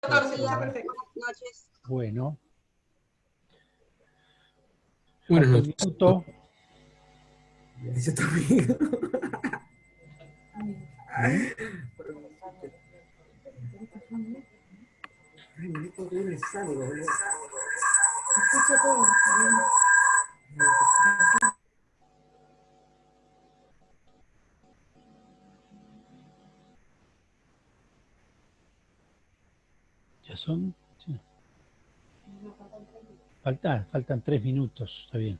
14 ya, perfecto. Buenas noches. Bueno. Buenas Un noches. minuto. Dice tu amigo. ¿Mm? Ya son. Sí. Faltan 3 minutos, está bien.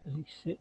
Dice.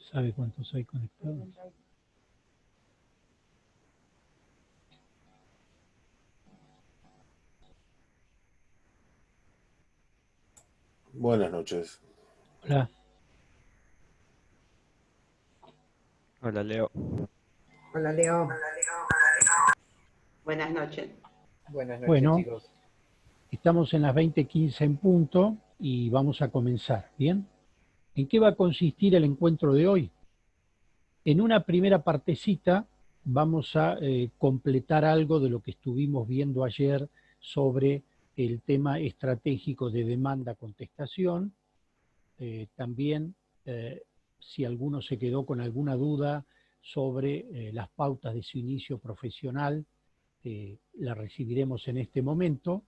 ¿Se sabe cuántos hay conectados? Buenas noches. Hola. Hola, Leo. Hola, Leo. Buenas noches. Buenas noches, Bueno, chicos. estamos en las 20:15 en punto y vamos a comenzar. ¿Bien? ¿En qué va a consistir el encuentro de hoy? En una primera partecita vamos a completar algo de lo que estuvimos viendo ayer sobre el tema estratégico de demanda-contestación. También, si alguno se quedó con alguna duda sobre las pautas de su inicio profesional, la recibiremos en este momento.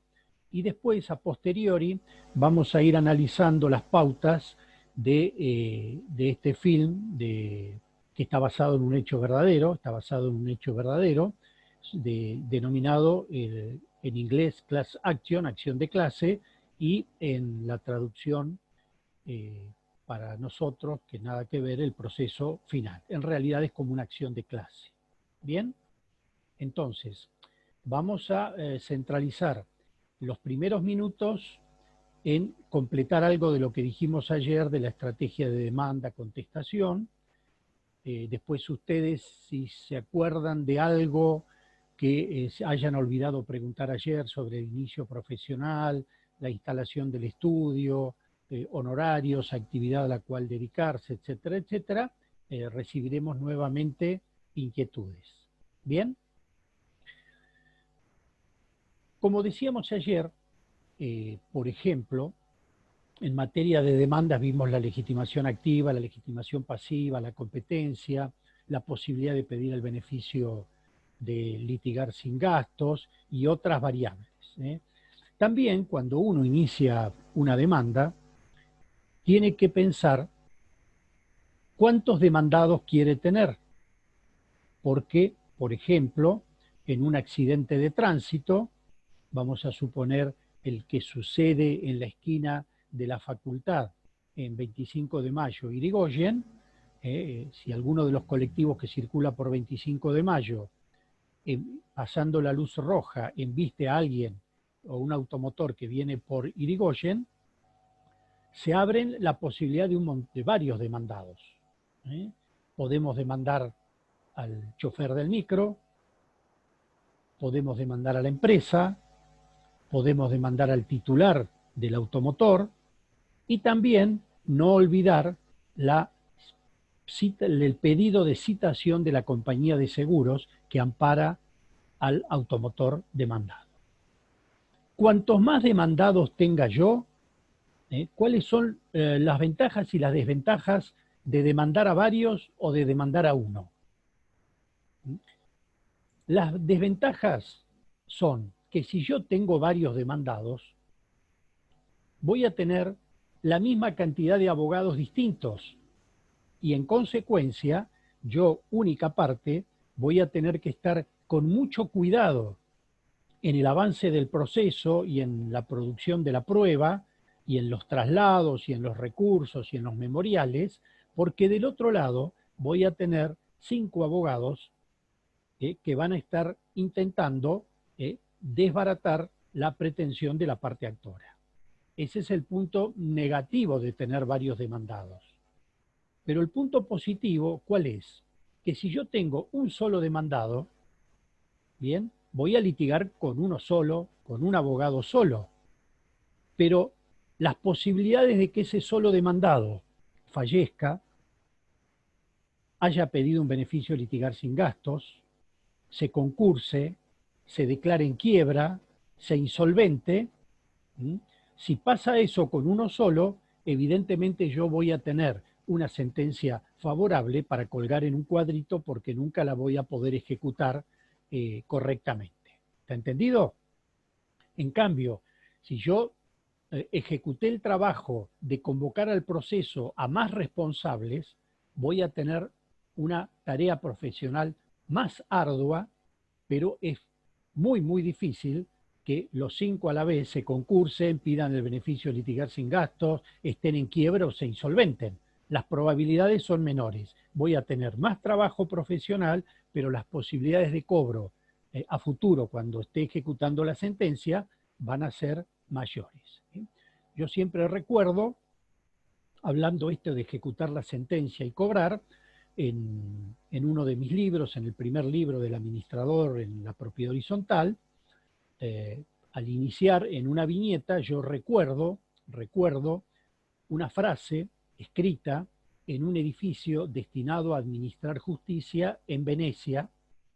Y después, a posteriori, vamos a ir analizando las pautas de este film que está basado en un hecho verdadero, denominado en inglés Class Action, acción de clase, y en la traducción para nosotros, que nada que ver, el proceso final. En realidad es como una acción de clase. ¿Bien? Entonces, vamos a centralizar los primeros minutos en completar algo de lo que dijimos ayer de la estrategia de demanda-contestación. Después ustedes, si se acuerdan de algo que hayan olvidado preguntar ayer sobre el inicio profesional, la instalación del estudio, honorarios, actividad a la cual dedicarse, etcétera, etcétera, recibiremos nuevamente inquietudes. ¿Bien? Como decíamos ayer, por ejemplo, en materia de demandas vimos la legitimación activa, la legitimación pasiva, la competencia, la posibilidad de pedir el beneficio de litigar sin gastos y otras variables. También cuando uno inicia una demanda, tiene que pensar cuántos demandados quiere tener. Porque, por ejemplo, en un accidente de tránsito, vamos a suponer el que sucede en la esquina de la Facultad en 25 de Mayo, Irigoyen, si alguno de los colectivos que circula por 25 de Mayo, pasando la luz roja, embiste a alguien o un automotor que viene por Irigoyen, se abren la posibilidad de varios demandados. Podemos demandar al chofer del micro, podemos demandar a la empresa, podemos demandar al titular del automotor y también no olvidar el pedido de citación de la compañía de seguros que ampara al automotor demandado. Cuantos más demandados tenga yo, ¿cuáles son las ventajas y las desventajas de demandar a varios o de demandar a uno? Las desventajas son que si yo tengo varios demandados, voy a tener la misma cantidad de abogados distintos y en consecuencia, yo, única parte, voy a tener que estar con mucho cuidado en el avance del proceso y en la producción de la prueba y en los traslados y en los recursos y en los memoriales, porque del otro lado voy a tener 5 abogados que van a estar intentando desbaratar la pretensión de la parte actora. Ese es el punto negativo de tener varios demandados. Pero el punto positivo, ¿cuál es? Que si yo tengo un solo demandado, bien, voy a litigar con uno solo, con un abogado solo. Pero las posibilidades de que ese solo demandado fallezca, haya pedido un beneficio de litigar sin gastos, se concurse, se declare en quiebra, se insolvente. Si pasa eso con uno solo, evidentemente yo voy a tener una sentencia favorable para colgar en un cuadrito porque nunca la voy a poder ejecutar correctamente. ¿Está entendido? En cambio, si yo ejecuté el trabajo de convocar al proceso a más responsables, voy a tener una tarea profesional más ardua, pero es muy, muy difícil que los 5 a la vez se concursen, pidan el beneficio de litigar sin gastos, estén en quiebra o se insolventen. Las probabilidades son menores. Voy a tener más trabajo profesional, pero las posibilidades de cobro a futuro, cuando esté ejecutando la sentencia, van a ser mayores. Yo siempre recuerdo, hablando esto de ejecutar la sentencia y cobrar, en uno de mis libros, en el primer libro del administrador en la propiedad horizontal, al iniciar en una viñeta yo recuerdo una frase escrita en un edificio destinado a administrar justicia en Venecia,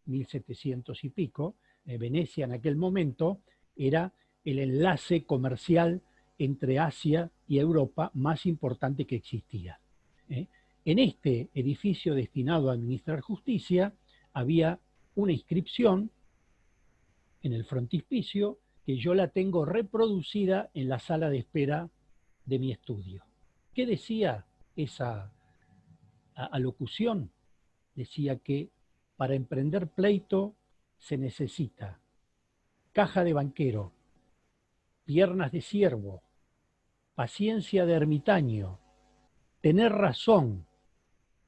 1700 y pico. Venecia en aquel momento era el enlace comercial entre Asia y Europa más importante que existía. En este edificio destinado a administrar justicia había una inscripción en el frontispicio que yo la tengo reproducida en la sala de espera de mi estudio. ¿Qué decía esa alocución? Decía que para emprender pleito se necesita caja de banquero, piernas de ciervo, paciencia de ermitaño, tener razón,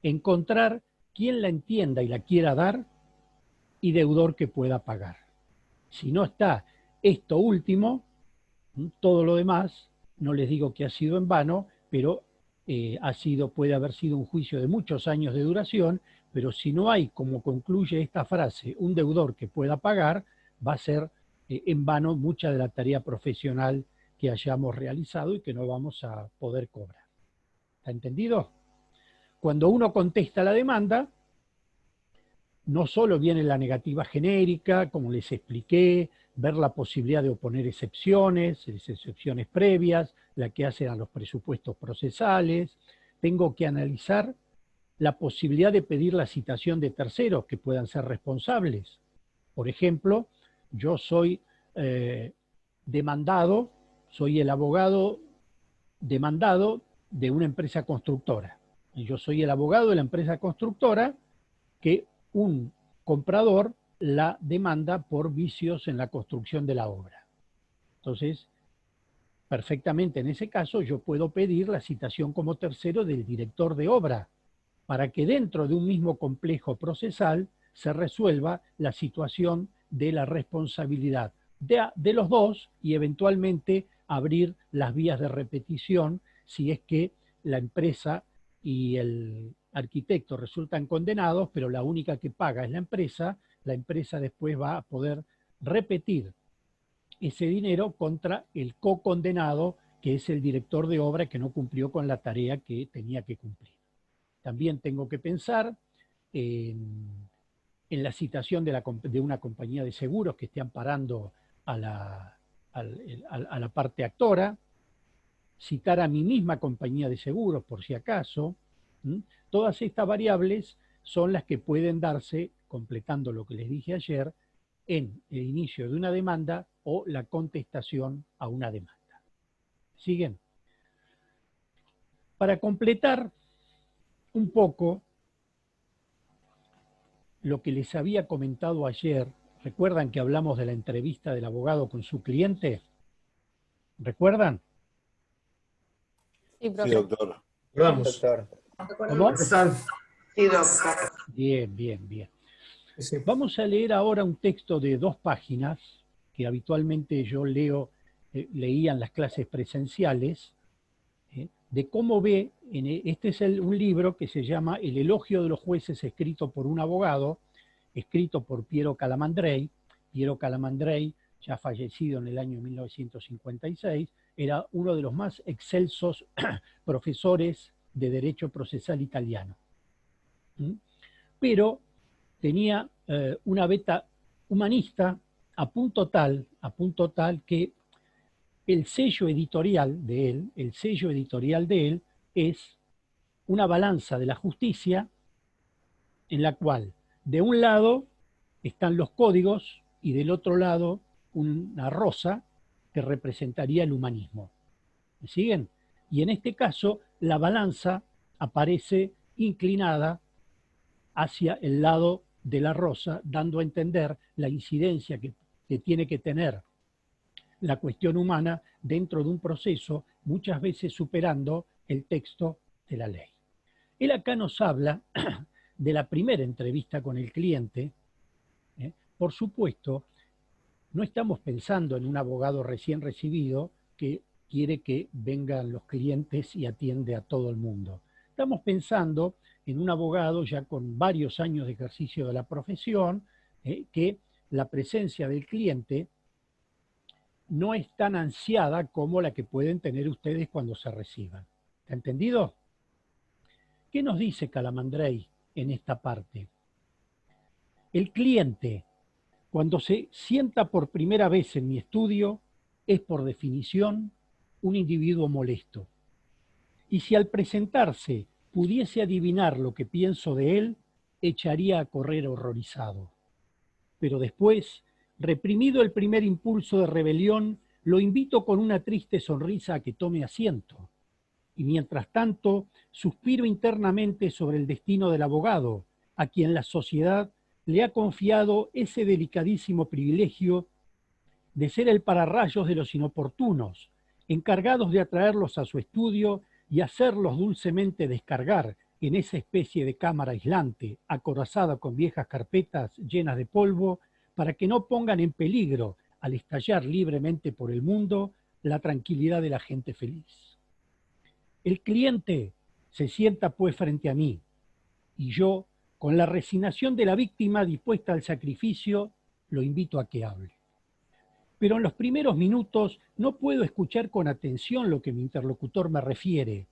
encontrar quien la entienda y la quiera dar y deudor que pueda pagar. Si no está esto último, todo lo demás, no les digo que ha sido en vano, pero puede haber sido un juicio de muchos años de duración, pero si no hay, como concluye esta frase, un deudor que pueda pagar, va a ser en vano mucha de la tarea profesional que hayamos realizado y que no vamos a poder cobrar. ¿Está entendido? Cuando uno contesta la demanda, no solo viene la negativa genérica, como les expliqué, ver la posibilidad de oponer excepciones, las excepciones previas, la que hacen a los presupuestos procesales. Tengo que analizar la posibilidad de pedir la citación de terceros que puedan ser responsables. Por ejemplo, yo soy demandado, soy el abogado demandado de una empresa constructora. Y yo soy el abogado de la empresa constructora que un comprador la demanda por vicios en la construcción de la obra. Entonces, perfectamente en ese caso yo puedo pedir la citación como tercero del director de obra para que dentro de un mismo complejo procesal se resuelva la situación de la responsabilidad de los dos y eventualmente abrir las vías de repetición si es que la empresa y el arquitecto resultan condenados, pero la única que paga es la empresa después va a poder repetir ese dinero contra el co-condenado, que es el director de obra que no cumplió con la tarea que tenía que cumplir. También tengo que pensar en la citación de una compañía de seguros que esté amparando a la parte actora, citar a mi misma compañía de seguros por si acaso. Todas estas variables son las que pueden darse, completando lo que les dije ayer, en el inicio de una demanda o la contestación a una demanda. ¿Siguen? Para completar un poco lo que les había comentado ayer, ¿recuerdan que hablamos de la entrevista del abogado con su cliente? ¿Recuerdan? Sí, Sí, profe. doctor. Vamos. Doctor. ¿Cómo? Profesor. Sí, doctor. Bien, bien, bien. Sí. Vamos a leer ahora un texto de 2 páginas que habitualmente yo leía en las clases presenciales, de cómo ve, este es un libro que se llama El elogio de los jueces, escrito por un abogado, escrito por Piero Calamandrei. Piero Calamandrei, ya fallecido en el año 1956, era uno de los más excelsos profesores de derecho procesal italiano. Pero tenía una beta humanista a punto tal que el sello editorial de él es una balanza de la justicia en la cual de un lado están los códigos y del otro lado una rosa que representaría el humanismo. ¿Me siguen? Y en este caso la balanza aparece inclinada hacia el lado de la rosa, dando a entender la incidencia que tiene que tener la cuestión humana dentro de un proceso, muchas veces superando el texto de la ley. Él acá nos habla de la primera entrevista con el cliente. Por supuesto, no estamos pensando en un abogado recién recibido que quiere que vengan los clientes y atiende a todo el mundo. Estamos pensando en un abogado ya con varios años de ejercicio de la profesión, que la presencia del cliente no es tan ansiada como la que pueden tener ustedes cuando se reciban. ¿Está entendido? ¿Qué nos dice Calamandrei en esta parte? El cliente, cuando se sienta por primera vez en mi estudio, es por definición un individuo molesto. Y si al presentarse pudiese adivinar lo que pienso de él, echaría a correr horrorizado. Pero después, reprimido el primer impulso de rebelión, lo invito con una triste sonrisa a que tome asiento. Y mientras tanto, suspiro internamente sobre el destino del abogado, a quien la sociedad le ha confiado ese delicadísimo privilegio de ser el pararrayos de los inoportunos, encargados de atraerlos a su estudio y hacerlos dulcemente descargar en esa especie de cámara aislante, acorazada con viejas carpetas llenas de polvo, para que no pongan en peligro, al estallar libremente por el mundo, la tranquilidad de la gente feliz. El cliente se sienta pues frente a mí, y yo, con la resignación de la víctima dispuesta al sacrificio, lo invito a que hable. Pero en los primeros minutos no puedo escuchar con atención lo que mi interlocutor me refiere.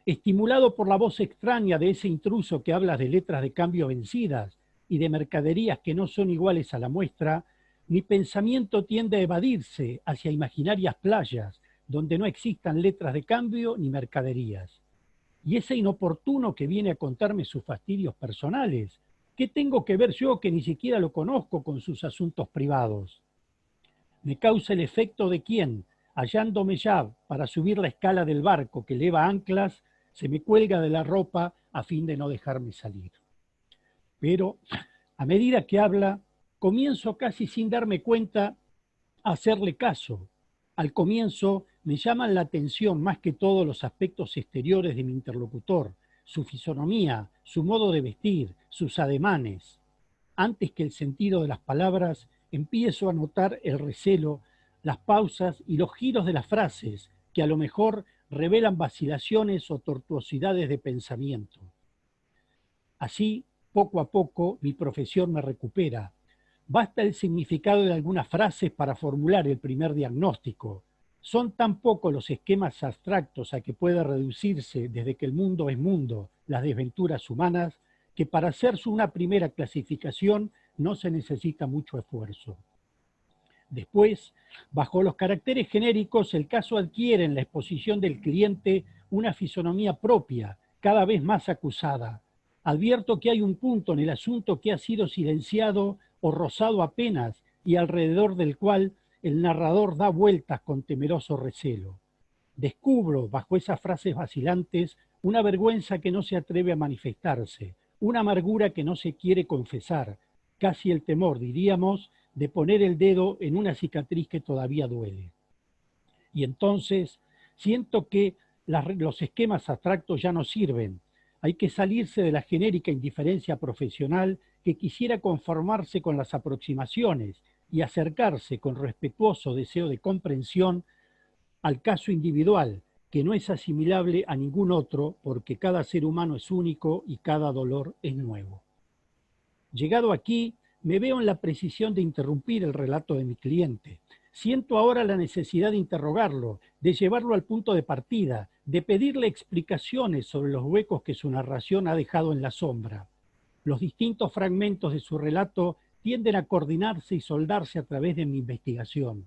Estimulado por la voz extraña de ese intruso que habla de letras de cambio vencidas y de mercaderías que no son iguales a la muestra, mi pensamiento tiende a evadirse hacia imaginarias playas donde no existan letras de cambio ni mercaderías. Y ese inoportuno que viene a contarme sus fastidios personales, ¿qué tengo que ver yo que ni siquiera lo conozco con sus asuntos privados? Me causa el efecto de quien, hallándome ya para subir la escala del barco que eleva anclas, se me cuelga de la ropa a fin de no dejarme salir. Pero a medida que habla, comienzo casi sin darme cuenta a hacerle caso. Al comienzo me llaman la atención más que todo los aspectos exteriores de mi interlocutor, su fisonomía, su modo de vestir, sus ademanes. Antes que el sentido de las palabras, empiezo a notar el recelo, las pausas y los giros de las frases, que a lo mejor revelan vacilaciones o tortuosidades de pensamiento. Así, poco a poco, mi profesión me recupera. Basta el significado de algunas frases para formular el primer diagnóstico. Son tan pocos los esquemas abstractos a que puede reducirse desde que el mundo es mundo, las desventuras humanas, que para hacerse una primera clasificación no se necesita mucho esfuerzo. Después, bajo los caracteres genéricos, el caso adquiere en la exposición del cliente una fisonomía propia, cada vez más acusada. Advierto que hay un punto en el asunto que ha sido silenciado o rozado apenas y alrededor del cual el narrador da vueltas con temeroso recelo. Descubro, bajo esas frases vacilantes, una vergüenza que no se atreve a manifestarse, una amargura que no se quiere confesar, casi el temor, diríamos, de poner el dedo en una cicatriz que todavía duele. Y entonces siento que los esquemas abstractos ya no sirven. Hay que salirse de la genérica indiferencia profesional que quisiera conformarse con las aproximaciones y acercarse con respetuoso deseo de comprensión al caso individual, que no es asimilable a ningún otro porque cada ser humano es único y cada dolor es nuevo. Llegado aquí, me veo en la precisión de interrumpir el relato de mi cliente. Siento ahora la necesidad de interrogarlo, de llevarlo al punto de partida, de pedirle explicaciones sobre los huecos que su narración ha dejado en la sombra. Los distintos fragmentos de su relato tienden a coordinarse y soldarse a través de mi investigación.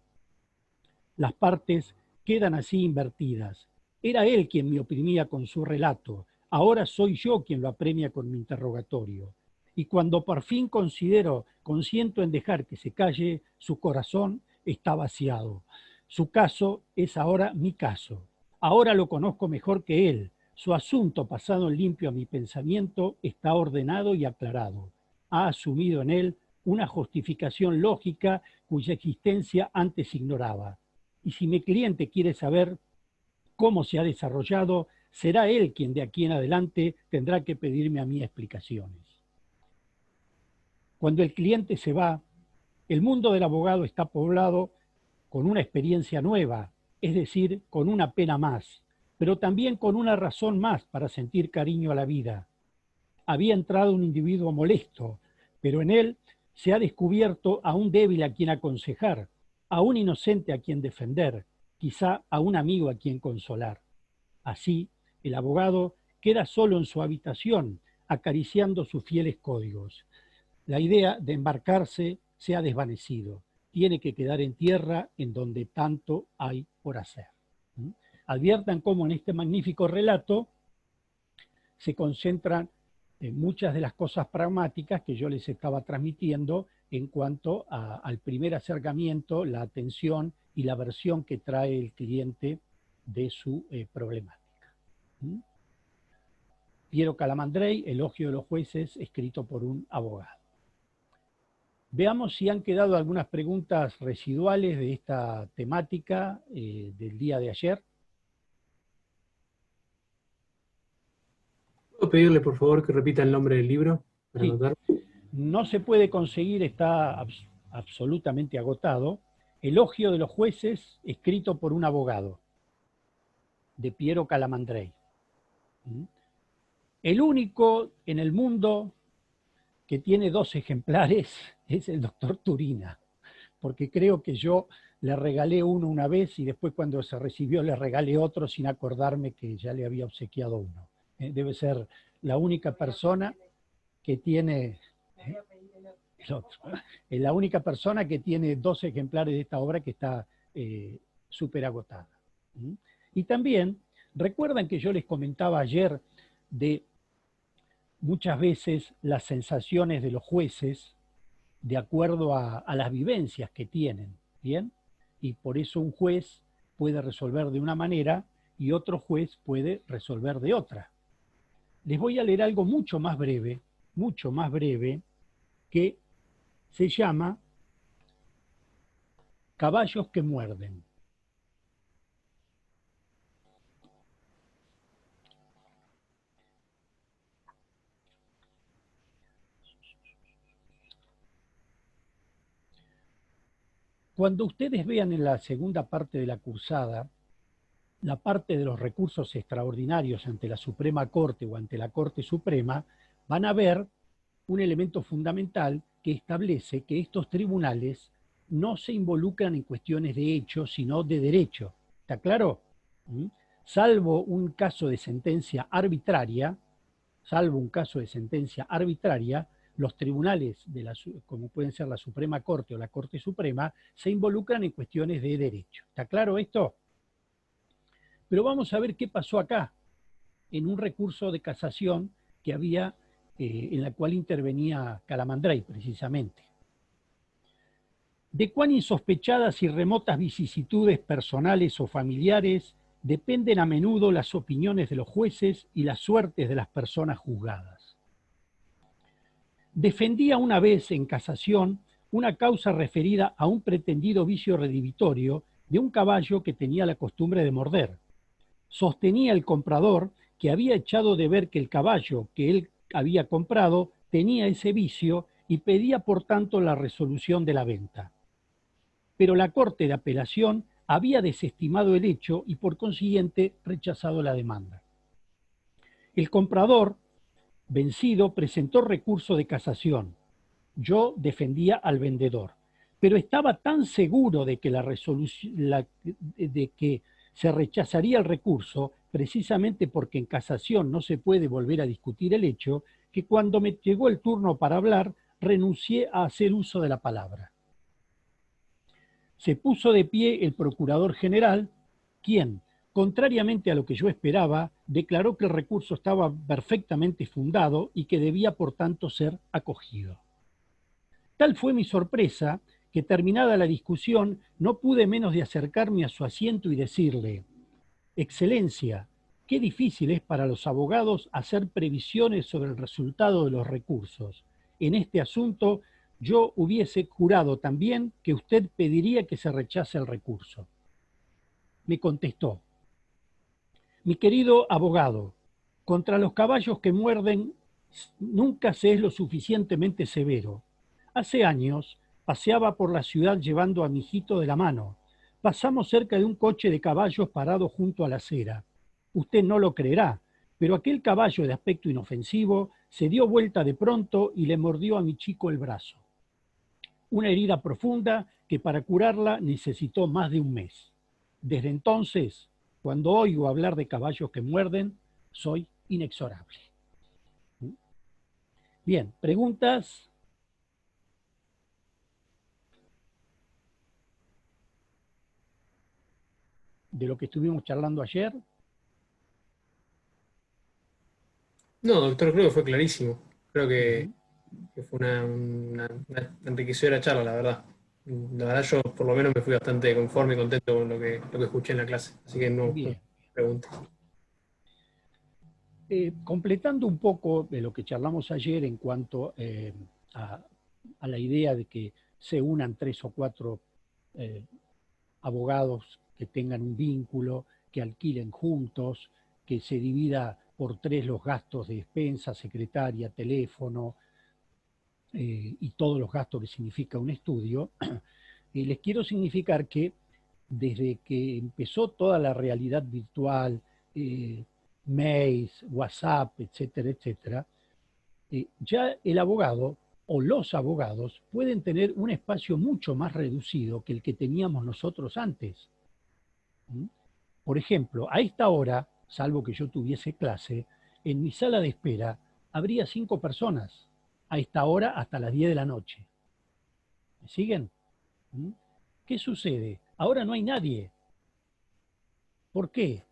Las partes quedan así invertidas. Era él quien me oprimía con su relato, ahora soy yo quien lo apremia con mi interrogatorio. Y cuando por fin consiento en dejar que se calle, su corazón está vaciado. Su caso es ahora mi caso. Ahora lo conozco mejor que él. Su asunto, pasado en limpio a mi pensamiento, está ordenado y aclarado. Ha asumido en él una justificación lógica cuya existencia antes ignoraba. Y si mi cliente quiere saber cómo se ha desarrollado, será él quien de aquí en adelante tendrá que pedirme a mí explicaciones. Cuando el cliente se va, el mundo del abogado está poblado con una experiencia nueva, es decir, con una pena más, pero también con una razón más para sentir cariño a la vida. Había entrado un individuo molesto, pero en él se ha descubierto a un débil a quien aconsejar, a un inocente a quien defender, quizá a un amigo a quien consolar. Así, el abogado queda solo en su habitación, acariciando sus fieles códigos. La idea de embarcarse se ha desvanecido. Tiene que quedar en tierra en donde tanto hay por hacer. Adviertan cómo en este magnífico relato se concentran en muchas de las cosas pragmáticas que yo les estaba transmitiendo en cuanto al primer acercamiento, la atención y la versión que trae el cliente de su problemática. Piero Calamandrei, Elogio de los jueces, escrito por un abogado. Veamos si han quedado algunas preguntas residuales de esta temática del día de ayer. ¿Puedo pedirle, por favor, que repita el nombre del libro? Para Sí. anotar? No se puede conseguir, está absolutamente agotado. Elogio de los jueces, escrito por un abogado, de Piero Calamandrei. El único en el mundo que tiene 2 ejemplares es el doctor Turina, porque creo que yo le regalé uno una vez y después cuando se recibió le regalé otro sin acordarme que ya le había obsequiado uno. Debe ser la única persona que tiene... el otro. Es la única persona que tiene 2 ejemplares de esta obra que está súper agotada. Y también, recuerdan que yo les comentaba ayer de muchas veces las sensaciones de los jueces de acuerdo a las vivencias que tienen, ¿bien? Y por eso un juez puede resolver de una manera y otro juez puede resolver de otra. Les voy a leer algo mucho más breve, que se llama Caballos que muerden. Cuando ustedes vean en la segunda parte de la cursada, la parte de los recursos extraordinarios ante la Suprema Corte o ante la Corte Suprema, van a ver un elemento fundamental que establece que estos tribunales no se involucran en cuestiones de hecho, sino de derecho. ¿Está claro? Salvo un caso de sentencia arbitraria, los tribunales, como pueden ser la Suprema Corte o la Corte Suprema, se involucran en cuestiones de derecho. ¿Está claro esto? Pero vamos a ver qué pasó acá, en un recurso de casación que había, en la cual intervenía Calamandrei, precisamente. De cuán insospechadas y remotas vicisitudes personales o familiares dependen a menudo las opiniones de los jueces y las suertes de las personas juzgadas. Defendía una vez en casación una causa referida a un pretendido vicio redivitorio de un caballo que tenía la costumbre de morder. Sostenía el comprador que había echado de ver que el caballo que él había comprado tenía ese vicio y pedía por tanto la resolución de la venta. Pero la Corte de Apelación había desestimado el hecho y por consiguiente rechazado la demanda. El comprador, vencido, presentó recurso de casación. Yo defendía al vendedor, pero estaba tan seguro de que de que se rechazaría el recurso, precisamente porque en casación no se puede volver a discutir el hecho, que cuando me llegó el turno para hablar, renuncié a hacer uso de la palabra. Se puso de pie el procurador general, quien, contrariamente a lo que yo esperaba, declaró que el recurso estaba perfectamente fundado y que debía, por tanto, ser acogido. Tal fue mi sorpresa que, terminada la discusión, no pude menos de acercarme a su asiento y decirle: Excelencia, qué difícil es para los abogados hacer previsiones sobre el resultado de los recursos. En este asunto, yo hubiese jurado también que usted pediría que se rechace el recurso. Me contestó: mi querido abogado, contra los caballos que muerden nunca se es lo suficientemente severo. Hace años paseaba por la ciudad llevando a mi hijito de la mano. Pasamos cerca de un coche de caballos parado junto a la acera. Usted no lo creerá, pero aquel caballo de aspecto inofensivo se dio vuelta de pronto y le mordió a mi chico el brazo. Una herida profunda que para curarla necesitó más de un mes. Desde entonces, cuando oigo hablar de caballos que muerden, soy inexorable. Bien, ¿preguntas? De lo que estuvimos charlando ayer. No, doctor, creo que fue clarísimo. Creo que fue una enriquecedora charla, la verdad. La verdad yo por lo menos me fui bastante conforme y contento con lo que escuché en la clase. Así que no Bien. pregunto. Completando un poco de lo que charlamos ayer en cuanto a la idea de que se unan 3 o 4 abogados que tengan un vínculo, que alquilen juntos, que se divida por 3 los gastos de despensa, secretaria, teléfono y todos los gastos que significa un estudio, les quiero significar que desde que empezó toda la realidad virtual, mails, WhatsApp, etcétera, etcétera, ya el abogado o los abogados pueden tener un espacio mucho más reducido que el que teníamos nosotros antes. Por ejemplo, a esta hora, salvo que yo tuviese clase, en mi sala de espera habría 5 personas, a esta hora hasta las 10 de la noche. ¿Me siguen? ¿Qué sucede? Ahora no hay nadie. ¿Por qué?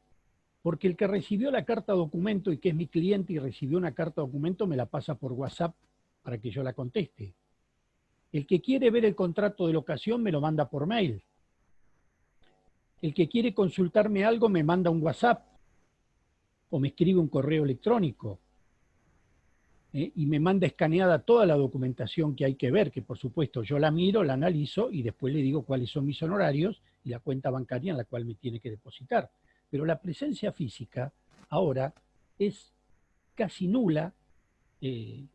Porque el que recibió la carta documento y que es mi cliente y recibió una carta documento me la pasa por WhatsApp para que yo la conteste. El que quiere ver el contrato de locación me lo manda por mail. El que quiere consultarme algo me manda un WhatsApp o me escribe un correo electrónico y me manda escaneada toda la documentación que hay que ver, que por supuesto yo la miro, la analizo y después le digo cuáles son mis honorarios y la cuenta bancaria en la cual me tiene que depositar. Pero la presencia física ahora es casi nula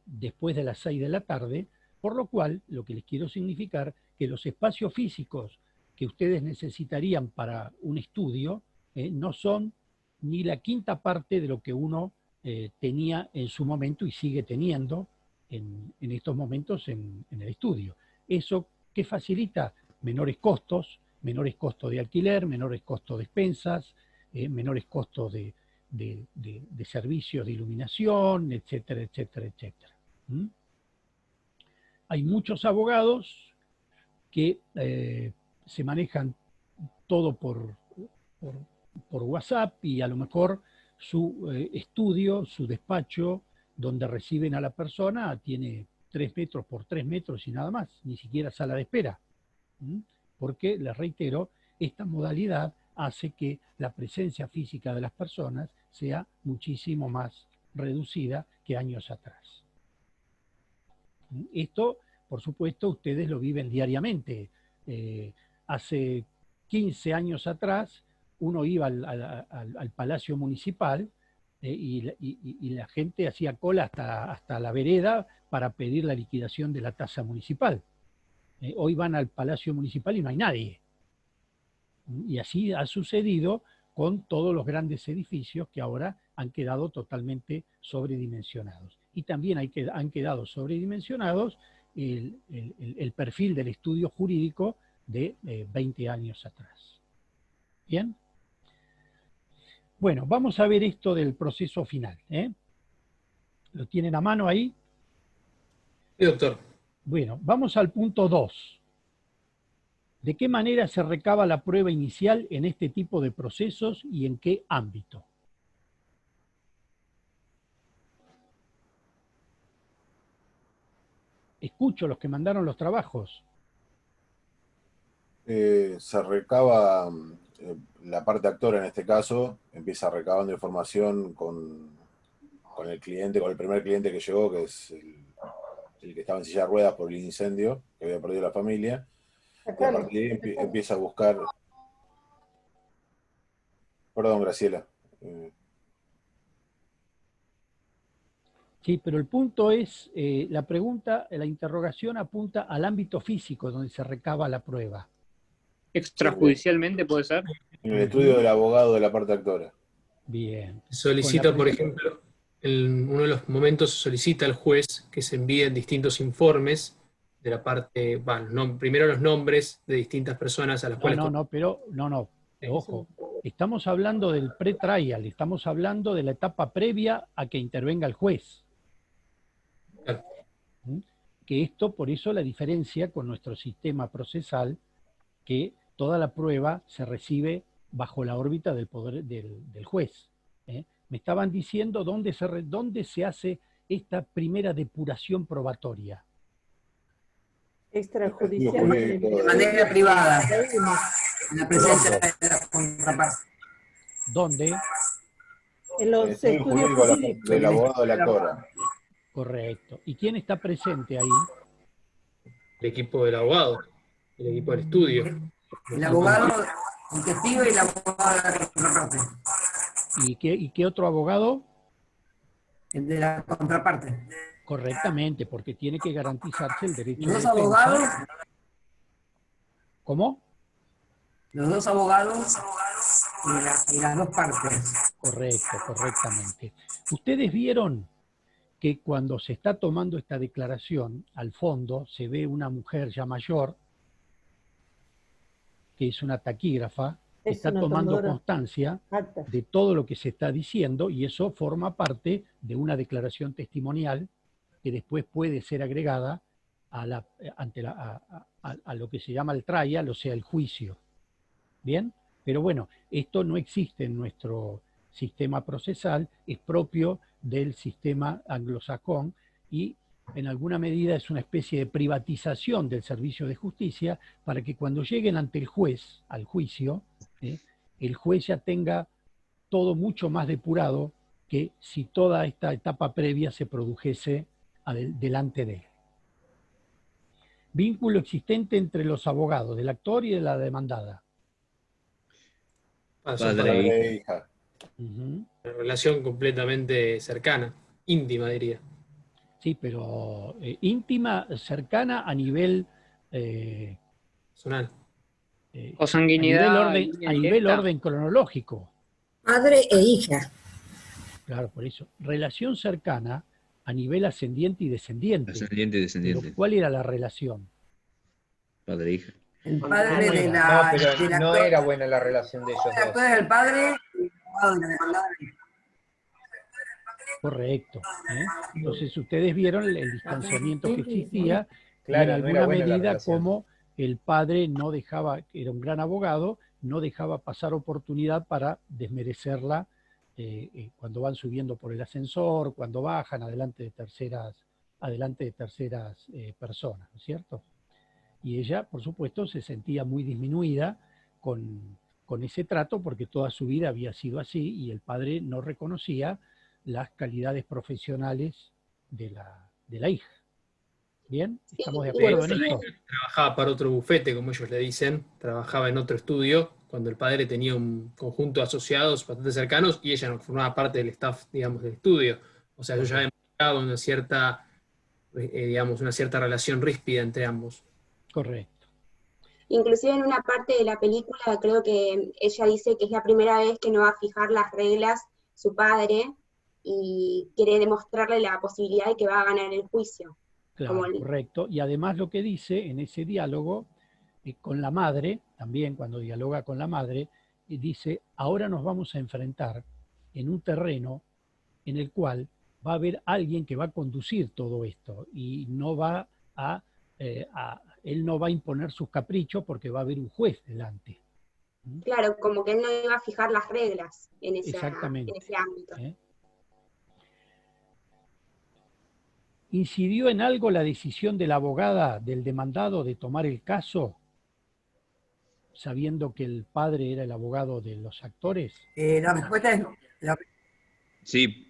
después de las 6 de la tarde, por lo cual lo que les quiero significar que los espacios físicos que ustedes necesitarían para un estudio no son ni la quinta parte de lo que uno tenía en su momento y sigue teniendo en estos momentos en el estudio. ¿Eso qué facilita? Menores costos de alquiler, menores costos de expensas, menores costos de servicios de iluminación, etcétera, etcétera, etcétera. Hay muchos abogados que se manejan todo por WhatsApp y a lo mejor su estudio, su despacho, donde reciben a la persona, tiene 3 metros por 3 metros y nada más, ni siquiera sala de espera. Porque, les reitero, esta modalidad hace que la presencia física de las personas sea muchísimo más reducida que años atrás. Esto, por supuesto, ustedes lo viven diariamente. Hace 15 años atrás, uno iba al Palacio Municipal y la gente hacía cola hasta la vereda para pedir la liquidación de la tasa municipal. Hoy van al Palacio Municipal y no hay nadie. Y así ha sucedido con todos los grandes edificios que ahora han quedado totalmente sobredimensionados. Y también han quedado sobredimensionados el perfil del estudio jurídico de 20 años atrás. ¿Bien? Bueno, vamos a ver esto del proceso final. ¿Lo tienen a mano ahí? Sí, doctor. Bueno, vamos al punto 2. ¿De qué manera se recaba la prueba inicial en este tipo de procesos y en qué ámbito? Escucho los que mandaron los trabajos. Se recaba la parte actora en este caso, empieza recabando información con el cliente, con el primer cliente que llegó, que es el que estaba en silla de ruedas por el incendio, que había perdido la familia. Y a partir de ahí empieza a buscar... Perdón, Graciela. Sí, pero el punto es, la pregunta, la interrogación apunta al ámbito físico donde se recaba la prueba. ¿Extrajudicialmente puede ser? En el estudio del abogado de la parte actora. Bien. Solicita, por ejemplo, en uno de los momentos solicita al juez que se envíen distintos informes de la parte, bueno, primero los nombres de distintas personas a las cuales... No, ojo, estamos hablando del pre-trial, estamos hablando de la etapa previa a que intervenga el juez. Claro. Que esto, por eso la diferencia con nuestro sistema procesal, que toda la prueba se recibe bajo la órbita del poder del juez. Me estaban diciendo dónde se hace esta primera depuración probatoria. Extrajudicial. De manera privada, en la presencia de la contraparte. ¿Dónde? En los Estudio estudios jurídico jurídicos. del abogado de la actora. Correcto. ¿Y quién está presente ahí? El equipo del abogado, el equipo del estudio. El abogado, el testigo y el abogado de la contraparte. ¿Y qué otro abogado? El de la contraparte. Correctamente, porque tiene que garantizarse el derecho de Los dos defensa. abogados. ¿Cómo? Los dos abogados y las dos partes. Correcto, correctamente. Ustedes vieron que cuando se está tomando esta declaración, al fondo se ve una mujer ya mayor, que es una taquígrafa, que Es está una tomando tomadora. constancia Actas. de todo lo que se está diciendo, y eso forma parte de una declaración testimonial que después puede ser agregada a, a lo que se llama el trial, o sea, el juicio. ¿Bien? Pero bueno, esto no existe en nuestro sistema procesal, es propio del sistema anglosajón y en alguna medida es una especie de privatización del servicio de justicia para que cuando lleguen ante el juez, al juicio, el juez ya tenga todo mucho más depurado que si toda esta etapa previa se produjese delante de él. Vínculo existente entre los abogados, del actor y de la demandada. Son Padre palabras- Padre e hija. Ujú. Una relación completamente cercana, íntima, diría. Sí, pero íntima, cercana a nivel, Personal. a nivel Consanguinidad, orden, línea a nivel directa. orden cronológico. Madre e hija. Claro, por eso. Relación cercana a nivel ascendiente y descendiente. Ascendiente y Pero, descendiente. ¿cuál era la relación? Padre e hija. El ¿Cómo padre de era? la. No, pero del no actor- era buena la relación de ellos El actor dos. era el padre y el abogado de la demandada. Correcto. Entonces ustedes vieron el distanciamiento que existía y en Claro, no era alguna buena la medida relación. como el padre no dejaba, era un gran abogado, no dejaba pasar oportunidad para desmerecerla cuando van subiendo por el ascensor, cuando bajan adelante de terceras personas, ¿no es cierto? Y ella, por supuesto, se sentía muy disminuida con ese trato porque toda su vida había sido así y el padre no reconocía las calidades profesionales de la hija. ¿Bien? ¿Estamos de acuerdo en esto? Trabajaba para otro bufete, como ellos le dicen, trabajaba en otro estudio, cuando el padre tenía un conjunto de asociados bastante cercanos y ella no formaba parte del staff, digamos, del estudio. O sea, yo ya había marcado una cierta, digamos, una cierta relación ríspida entre ambos. Correcto. Inclusive en una parte de la película creo que ella dice que es la primera vez que no va a fijar las reglas su padre y quiere demostrarle la posibilidad de que va a ganar el juicio. Claro, Como correcto. Y además lo que dice en ese diálogo con la madre, también cuando dialoga con la madre, dice, ahora nos vamos a enfrentar en un terreno en el cual va a haber alguien que va a conducir todo esto y no va él no va a imponer sus caprichos porque va a haber un juez delante. Claro, como que él no iba a fijar las reglas en ese ámbito. ¿Incidió en algo la decisión de la abogada del demandado de tomar el caso, sabiendo que el padre era el abogado de los actores? La respuesta es Sí,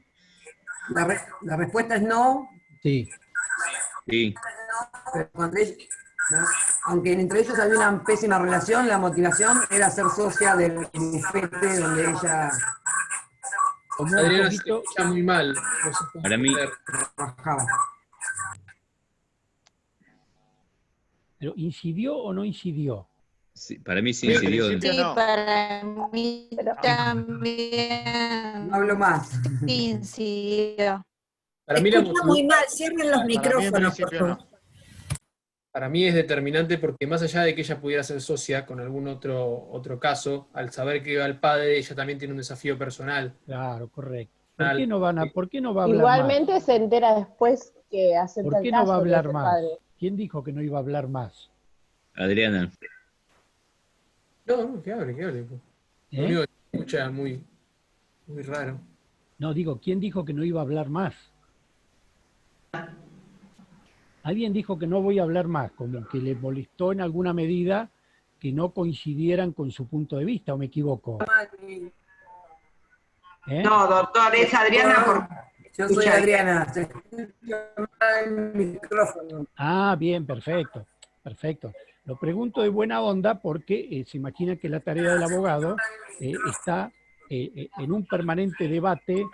la respuesta es no, Sí. sí. pero aunque entre ellos había una pésima relación, la motivación era ser socia del bufete donde ella Como un Adriana se poquito, escucha muy mal. No sé cómo Para mí- hacer. trabajaba. pero ¿incidió o no incidió? Sí, para mí sí Sí, al incidió. principio no. Para mí Pero- también No hablo más. incidió. Para mí, Escucha muy mal, cierren los Para mí en micrófonos, por principio favor. no. para mí es determinante porque más allá de que ella pudiera ser socia con algún otro caso, al saber que iba el padre, ella también tiene un desafío personal. Claro, correcto. ¿Por qué no va a hablar Igualmente más? se entera después que acepta ¿Por el qué caso no va a de hablar ese más? padre. ¿Quién dijo que no iba a hablar más? Adriana. No, que hable, que hable. Lo ¿Eh? único que se escucha muy raro. No, digo, ¿quién dijo que no iba a hablar más? Alguien dijo que no voy a hablar más, como que le molestó en alguna medida que no coincidieran con su punto de vista, ¿o me equivoco? ¿Eh? No, doctor, es Adriana por... Yo soy Adriana. Se escucha mal el micrófono. Ah, bien, perfecto, perfecto. Lo pregunto de buena onda porque se imagina que la tarea del abogado está en un permanente debate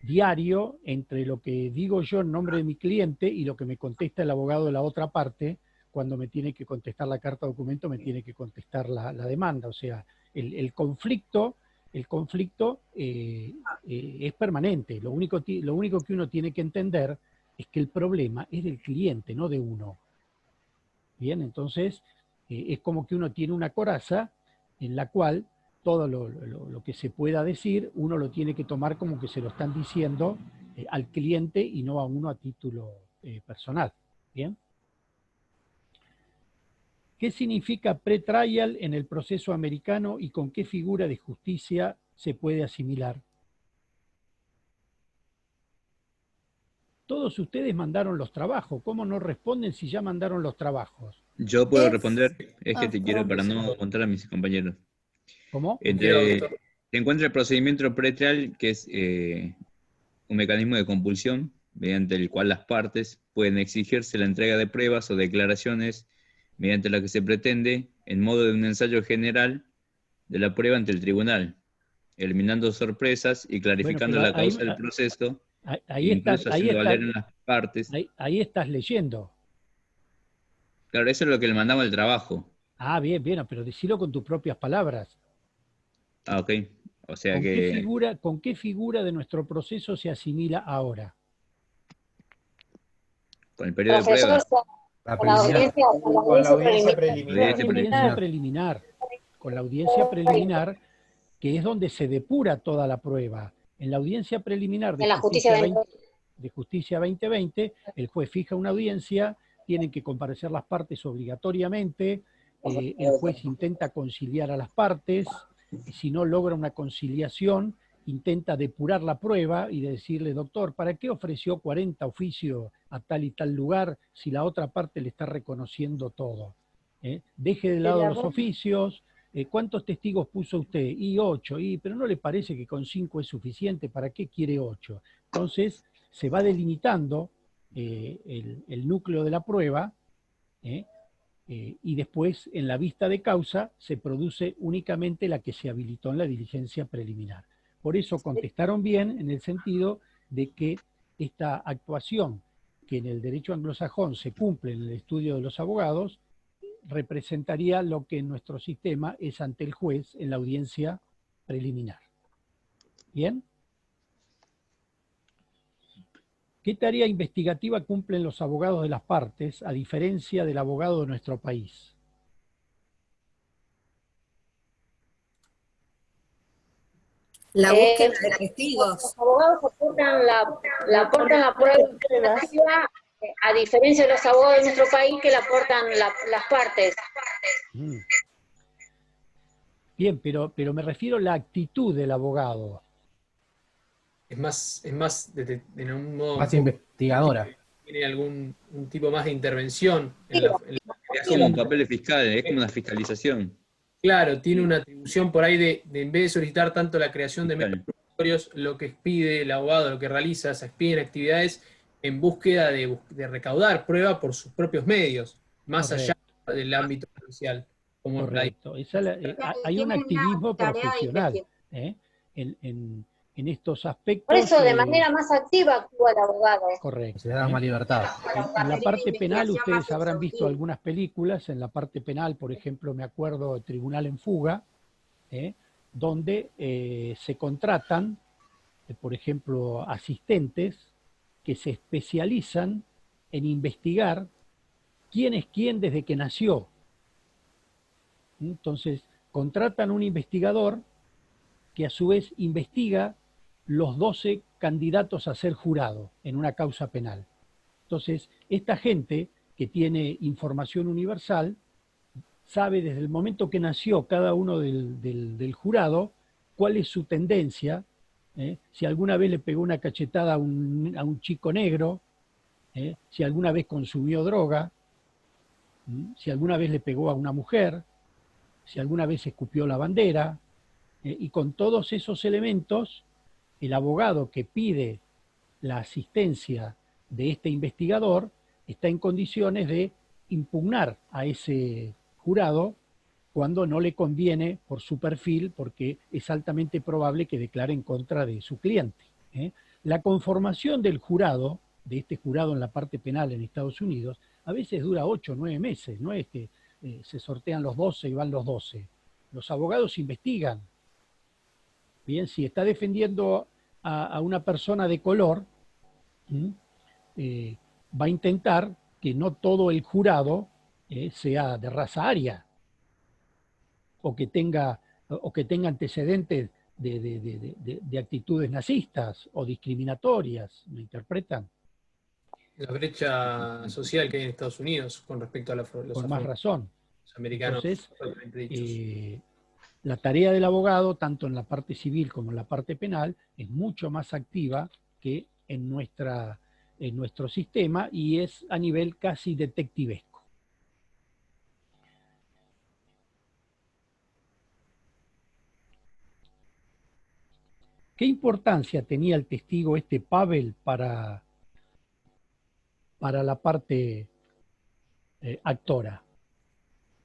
diario entre lo que digo yo en nombre de mi cliente y lo que me contesta el abogado de la otra parte. Cuando me tiene que contestar la carta documento, me tiene que contestar la demanda. O sea, el conflicto el conflicto es permanente. Lo único que uno tiene que entender es que el problema es del cliente, no de uno. Bien, entonces es como que uno tiene una coraza en la cual todo lo que se pueda decir, uno lo tiene que tomar como que se lo están diciendo al cliente y no a uno a título personal. Bien. ¿Qué significa pre-trial en el proceso americano y con qué figura de justicia se puede asimilar? Todos ustedes mandaron los trabajos. ¿Cómo no responden si ya mandaron los trabajos? Yo puedo responder, es que te quiero perdón. para no contar a mis compañeros. ¿Cómo? Se encuentra el procedimiento pretrial, que es un mecanismo de compulsión mediante el cual las partes pueden exigirse la entrega de pruebas o declaraciones mediante la que se pretende, en modo de un ensayo general, de la prueba ante el tribunal, eliminando sorpresas y clarificando Bueno, la causa del proceso, ahí incluso haciendo valer en las partes. Ahí estás leyendo. Claro, eso es lo que le mandamos al trabajo. Ah, bien, bien, pero decilo con tus propias palabras. Ah, ok. O sea ¿Con qué figura de nuestro proceso se asimila ahora? con el periodo de prueba. Con la audiencia preliminar. Con la audiencia preliminar, que es donde se depura toda la prueba. En la audiencia preliminar de Justicia 2020, el juez fija una audiencia, tienen que comparecer las partes obligatoriamente, el juez intenta conciliar a las partes, y si no logra una conciliación, intenta depurar la prueba y decirle, doctor, ¿para qué ofreció 40 oficios a tal y tal lugar si la otra parte le está reconociendo todo? Deje de lado los oficios. ¿Cuántos testigos puso usted? Y 8. Pero ¿no le parece que con 5 es suficiente? ¿Para qué quiere 8? Entonces se va delimitando el núcleo de la prueba y después en la vista de causa se produce únicamente la que se habilitó en la diligencia preliminar. Por eso contestaron bien en el sentido de que esta actuación que en el derecho anglosajón se cumple en el estudio de los abogados representaría lo que en nuestro sistema es ante el juez en la audiencia preliminar. ¿Bien? ¿Qué tarea investigativa cumplen los abogados de las partes a diferencia del abogado de nuestro país? La búsqueda de testigos. Los abogados aportan la prueba informativa, a diferencia de los abogados de nuestro país que la aportan las partes. Bien, pero me refiero a la actitud del abogado. Es más de un modo... Más investigadora. Tiene algún tipo más de intervención en la es como un papel fiscal, es como una fiscalización. Claro, tiene una atribución por ahí de en vez de solicitar tanto la creación de medios probatorios, lo que pide el abogado, lo que realiza, se expiden actividades en búsqueda de recaudar prueba por sus propios medios, más allá del ámbito judicial. Correcto. Hay un activismo profesional en estos aspectos. Por eso, de manera más activa actúa el abogado. Correcto. Se le da más libertad. En la parte penal ustedes habrán visto algunas películas. En la parte penal, por ejemplo, me acuerdo de Tribunal en Fuga, donde se contratan, por ejemplo, asistentes que se especializan en investigar quién es quién desde que nació. Entonces, contratan un investigador que a su vez investiga los 12 candidatos a ser jurado en una causa penal. Entonces, esta gente que tiene información universal sabe desde el momento que nació cada uno del jurado cuál es su tendencia, si alguna vez le pegó una cachetada a un chico negro, si alguna vez consumió droga, si alguna vez le pegó a una mujer, si alguna vez escupió la bandera, y con todos esos elementos, el abogado que pide la asistencia de este investigador está en condiciones de impugnar a ese jurado cuando no le conviene por su perfil, porque es altamente probable que declare en contra de su cliente. La conformación del jurado, de este jurado en la parte penal en Estados Unidos, a veces dura 8 o 9 meses, no es que se sortean los 12 y van los 12. Los abogados investigan, Bien, si está defendiendo a una persona de color, va a intentar que no todo el jurado sea de raza aria, o que tenga antecedentes de actitudes nazistas o discriminatorias, ¿me interpretan? La brecha social que hay en Estados Unidos con respecto a los Con más razón. americanos. Entonces, propiamente dichos. la tarea del abogado, tanto en la parte civil como en la parte penal, es mucho más activa que en nuestro sistema, y es a nivel casi detectivesco. ¿Qué importancia tenía el testigo Pavel para la parte actora?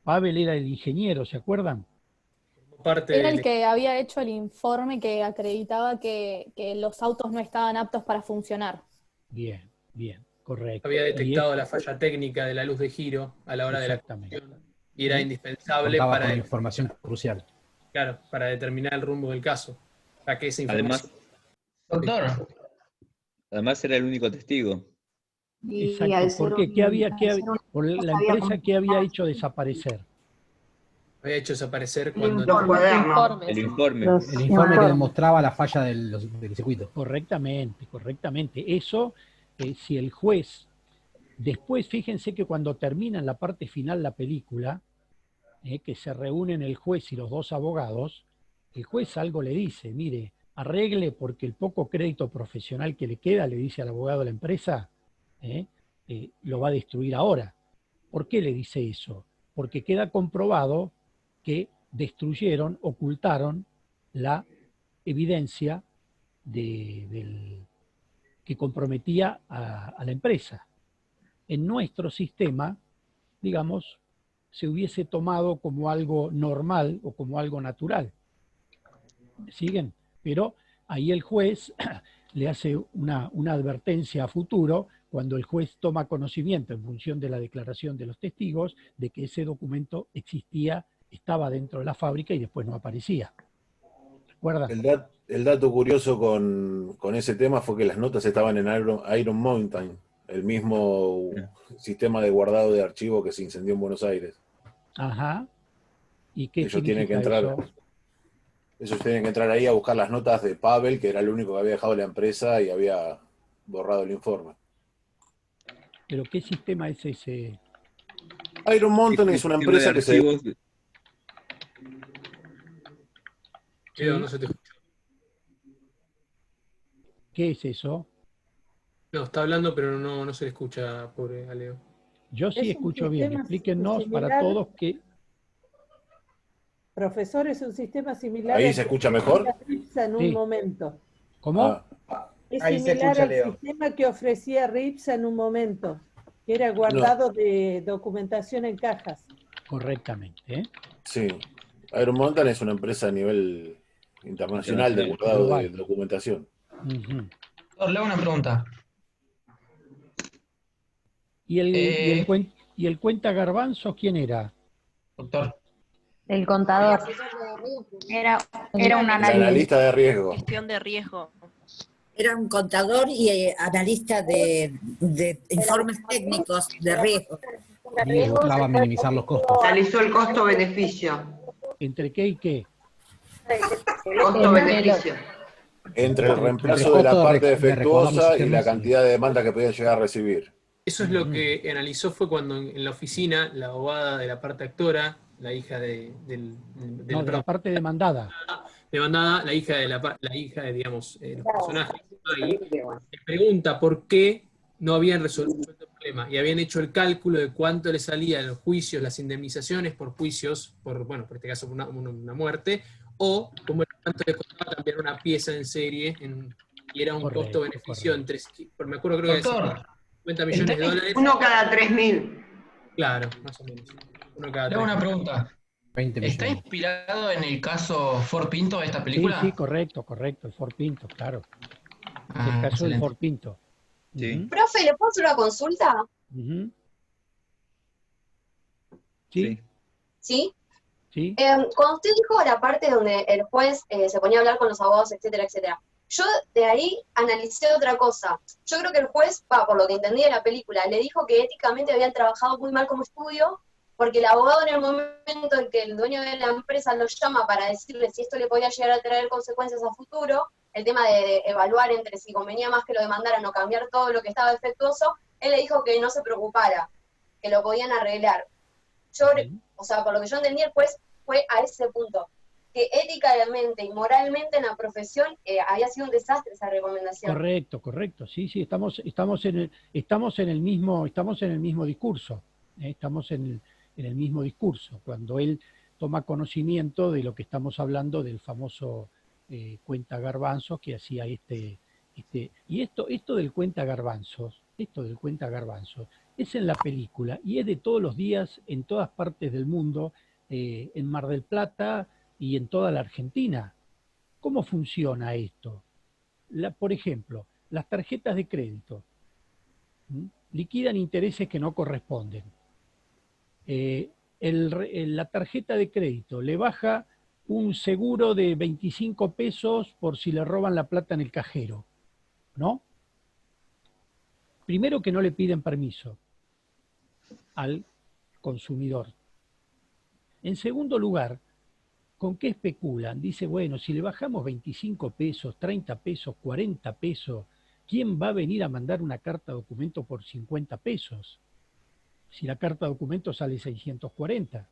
Pavel era el ingeniero, ¿se acuerdan? Era el que había hecho el informe que acreditaba que los autos no estaban aptos para funcionar. Bien, correcto. Había detectado la falla técnica de la luz de giro a la hora de la conducción, y era indispensable Contaba para con información crucial. Claro, para determinar el rumbo del caso. Para que esa información... Doctor. Además era el único testigo. Exacto. ¿Por qué? Por la empresa que había hecho desaparecer. Había hecho desaparecer cuando... El informe. El informe que demostraba la falla del circuito. Correctamente. Eso, si el juez... Después, fíjense que cuando termina en la parte final la película, que se reúnen el juez y los dos abogados, el juez algo le dice, mire, arregle porque el poco crédito profesional que le queda, le dice al abogado de la empresa, lo va a destruir ahora. ¿Por qué le dice eso? Porque queda comprobado que destruyeron, ocultaron la evidencia que comprometía a la empresa. En nuestro sistema, digamos, se hubiese tomado como algo normal o como algo natural. ¿Siguen? Pero ahí el juez le hace una advertencia a futuro, cuando el juez toma conocimiento en función de la declaración de los testigos de que ese documento existía, estaba dentro de la fábrica y después no aparecía. ¿Recuerdan? El dato curioso con ese tema fue que las notas estaban en Iron Mountain, el mismo sistema de guardado de archivos que se incendió en Buenos Aires. Ajá. ¿Y qué Ellos tienen que significa entrar, eso? ellos tienen que entrar ahí a buscar las notas de Pavel, que era el único que había dejado la empresa y había borrado el informe. ¿Pero qué sistema es ese? Iron Mountain es una empresa que se... No se te escucha. ¿Qué es eso? No, está hablando, pero no se le escucha, pobre Aleo. Yo sí escucho bien. Explíquenos similar. para todos que... Profesor, es un sistema similar. ¿Ahí se escucha mejor? En un momento. ¿Cómo? Es Ahí se similar escucha, al Leo. sistema que ofrecía RIPSA en un momento, que era guardado de documentación en cajas. Correctamente. Sí. Iron Mountain es una empresa a nivel internacional de guardado de documentación. Doctor, le hago una pregunta. ¿Y el cuenta garbanzos quién era? Doctor. El contador. Era un analista de riesgo. Gestión de riesgo. Era un contador y analista de informes técnicos de riesgo. Y buscaba minimizar los costos. Analizó el costo-beneficio. ¿Entre qué y qué? Costo-beneficio. Entre el reemplazo de la parte defectuosa y la cantidad de demanda que podía llegar a recibir. Eso es lo que analizó, fue cuando en la oficina, la abogada de la parte actora, la hija de la parte demandada. Demandada, la hija de digamos, los personajes. Ahí, le pregunta por qué no habían resuelto el problema y habían hecho el cálculo de cuánto le salían los juicios, las indemnizaciones por juicios, por este caso por una muerte, o cuánto le costaba cambiar una pieza en serie, y era un costo-beneficio entre, me acuerdo, creo que es 50 millones de dólares. Uno cada 3.000. Claro, más o menos. Uno cada Le hago 3.000. una pregunta. 20 ¿Está millones. inspirado en el caso Ford Pinto, esta película? Sí, correcto, el Ford Pinto, claro. Es el caso del excelente. Ford Pinto. Sí. Profe, ¿le puedo hacer una consulta? Sí. ¿Sí? ¿Sí? Cuando usted dijo la parte donde el juez se ponía a hablar con los abogados, etcétera, etcétera, yo de ahí analicé otra cosa. Yo creo que el juez, por lo que entendí de la película, le dijo que éticamente habían trabajado muy mal como estudio, porque el abogado en el momento en que el dueño de la empresa lo llama para decirle si esto le podía llegar a traer consecuencias a futuro, el tema de evaluar entre si convenía más que lo demandaran o cambiar todo lo que estaba defectuoso, él le dijo que no se preocupara, que lo podían arreglar. Yo, o sea, por lo que yo entendí, el juez fue a ese punto, que éticamente y moralmente en la profesión había sido un desastre esa recomendación. Correcto, sí, estamos en el mismo discurso, estamos en el mismo discurso, cuando él toma conocimiento de lo que estamos hablando del famoso cuenta garbanzos que hacía y esto del cuenta garbanzos, es en la película y es de todos los días en todas partes del mundo, en Mar del Plata y en toda la Argentina. ¿Cómo funciona esto? Por ejemplo, las tarjetas de crédito liquidan intereses que no corresponden. La tarjeta de crédito le baja un seguro de 25 pesos por si le roban la plata en el cajero, ¿no? Primero que no le piden permiso al consumidor. En segundo lugar, ¿con qué especulan? Dice, bueno, si le bajamos 25 pesos, 30 pesos, 40 pesos, ¿quién va a venir a mandar una carta documento por 50 pesos? Si la carta documento sale 640.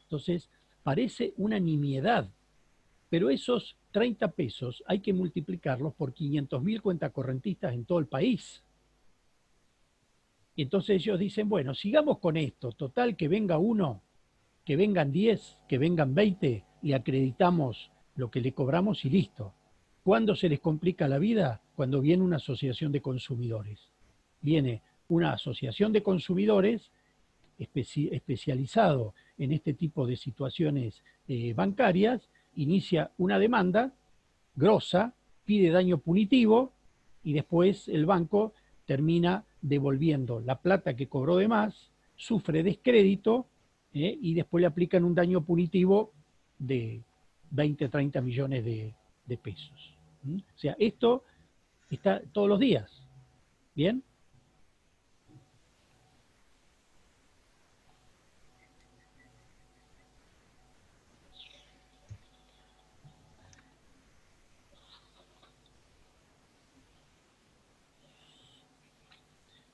Entonces, parece una nimiedad, pero esos 30 pesos hay que multiplicarlos por 500.000 cuentacorrentistas en todo el país. Y entonces ellos dicen, bueno, sigamos con esto, total que venga uno, que vengan 10, que vengan 20, le acreditamos lo que le cobramos y listo. ¿Cuándo se les complica la vida? Cuando viene una asociación de consumidores. Viene una asociación de consumidores especializado en este tipo de situaciones bancarias, inicia una demanda grosa, pide daño punitivo y después el banco termina devolviendo la plata que cobró de más, sufre descrédito y después le aplican un daño punitivo de 20, 30 millones de pesos. O sea, esto está todos los días. ¿Bien?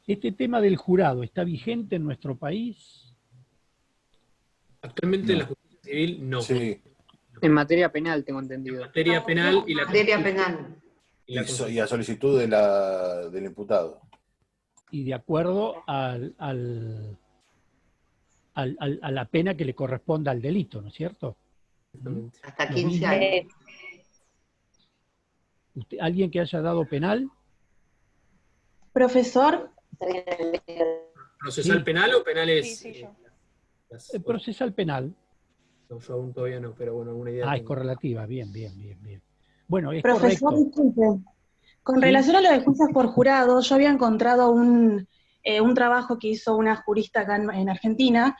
¿Este tema del jurado está vigente en nuestro país? Actualmente en la justicia civil no. Sí. En materia penal, tengo entendido. En materia penal y la materia penal. Y a solicitud del imputado. Y de acuerdo a la pena que le corresponda al delito, ¿no es cierto? Hasta 15 años. ¿Alguien que haya dado penal? Profesor. ¿Procesal penal o penales? Sí, yo. Procesal penal. No, yo aún todavía no, pero bueno, alguna idea. Es correlativa, bien. Bueno, es Profesor, correcto. disculpe. Con relación a lo de juicios por jurado, yo había encontrado un trabajo que hizo una jurista acá en Argentina,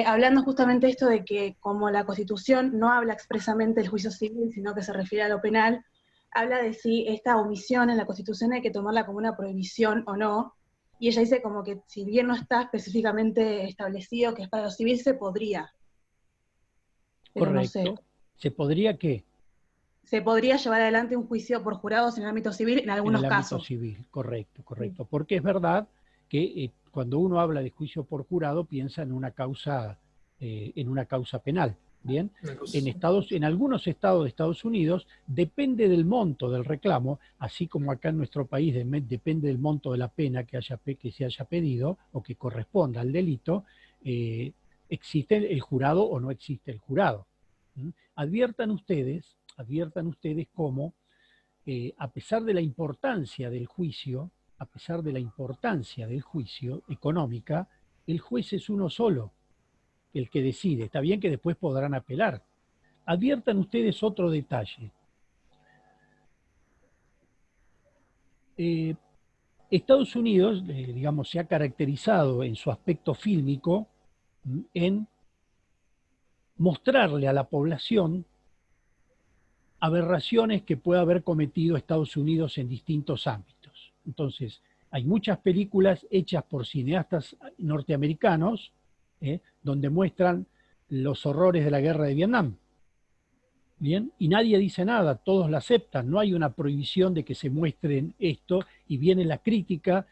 hablando justamente esto de que como la Constitución no habla expresamente del juicio civil, sino que se refiere a lo penal, habla de si esta omisión en la Constitución hay que tomarla como una prohibición o no, y ella dice como que si bien no está específicamente establecido que es para lo civil, se podría. Pero Correcto. no sé. ¿Se podría qué? Se podría llevar adelante un juicio por jurados en el ámbito civil en algunos en el ámbito casos. civil, correcto. Porque es verdad que cuando uno habla de juicio por jurado piensa en una causa penal. Bien, en algunos estados de Estados Unidos depende del monto del reclamo, así como acá en nuestro país depende del monto de la pena que se haya pedido o que corresponda al delito, existe el jurado o no existe el jurado. Adviertan ustedes cómo, a pesar de la importancia del juicio, económica, el juez es uno solo, el que decide. Está bien que después podrán apelar. Adviertan ustedes otro detalle. Estados Unidos, digamos, se ha caracterizado en su aspecto fílmico en mostrarle a la población aberraciones que pueda haber cometido Estados Unidos en distintos ámbitos. Entonces, hay muchas películas hechas por cineastas norteamericanos donde muestran los horrores de la guerra de Vietnam. Bien, y nadie dice nada, todos la aceptan, no hay una prohibición de que se muestren esto, y viene la crítica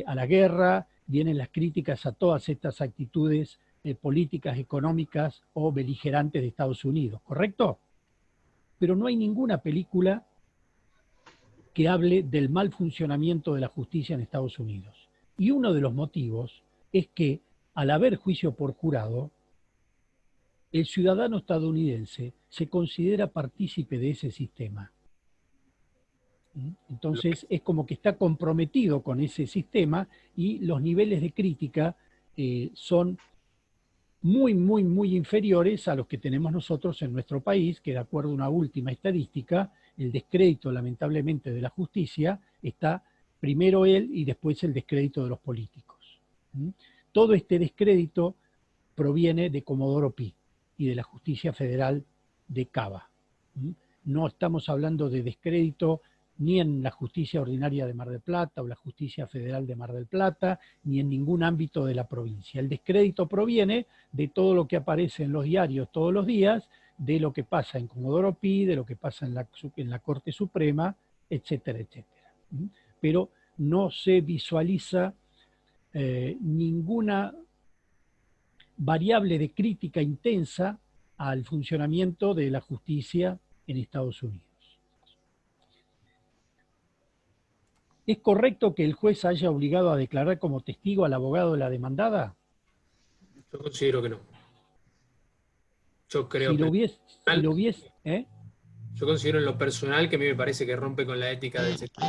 a la guerra, vienen las críticas a todas estas actitudes políticas, económicas o beligerantes de Estados Unidos, ¿correcto? Pero no hay ninguna película que hable del mal funcionamiento de la justicia en Estados Unidos. Y uno de los motivos es que, al haber juicio por jurado, el ciudadano estadounidense se considera partícipe de ese sistema. Entonces es como que está comprometido con ese sistema y los niveles de crítica son muy, muy, muy inferiores a los que tenemos nosotros en nuestro país, que de acuerdo a una última estadística, el descrédito lamentablemente de la justicia está primero él y después el descrédito de los políticos. Todo este descrédito proviene de Comodoro Pi y de la justicia federal de Cava. No estamos hablando de descrédito ni en la justicia ordinaria de Mar del Plata o la justicia federal de Mar del Plata, ni en ningún ámbito de la provincia. El descrédito proviene de todo lo que aparece en los diarios todos los días, de lo que pasa en Comodoro Pi, de lo que pasa en la Corte Suprema, etcétera, etcétera. Pero no se visualiza ninguna variable de crítica intensa al funcionamiento de la justicia en Estados Unidos. ¿Es correcto que el juez haya obligado a declarar como testigo al abogado de la demandada? Yo considero que no. Yo creo Si lo hubiese, Yo considero en lo personal que a mí me parece que rompe con la ética del sector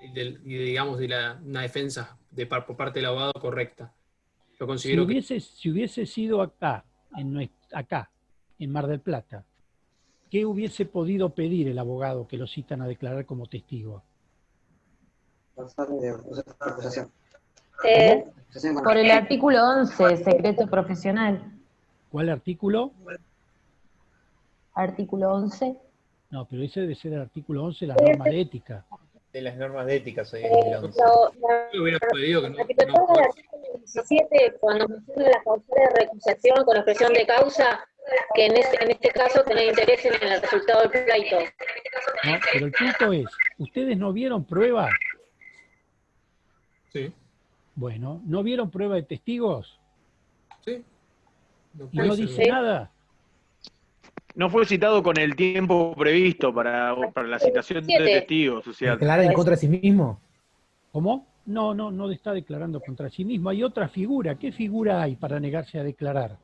y digamos de una defensa por parte del abogado correcta. Yo considero si hubiese sido acá, en Mar del Plata, ¿qué hubiese podido pedir el abogado que lo citan a declarar como testigo? Por el artículo 11, secreto profesional. ¿Cuál artículo? Artículo 11. No, pero ese debe ser el artículo 11 de las normas de ética. De las normas de ética, soy el 11. Yo hubiera pedido que no. La que te pongo el artículo 17, cuando menciona la causal de recusación con expresión de causa, que en este caso tener interés en el resultado del pleito. No, pero el punto es, ¿ustedes no vieron prueba? Sí. Bueno, ¿no vieron prueba de testigos? Sí. ¿Y no dice nada? No fue citado con el tiempo previsto para la citación de testigos. O sea, ¿declara en contra de sí mismo? ¿Cómo? No está declarando contra sí mismo. Hay otra figura. ¿Qué figura hay para negarse a declarar?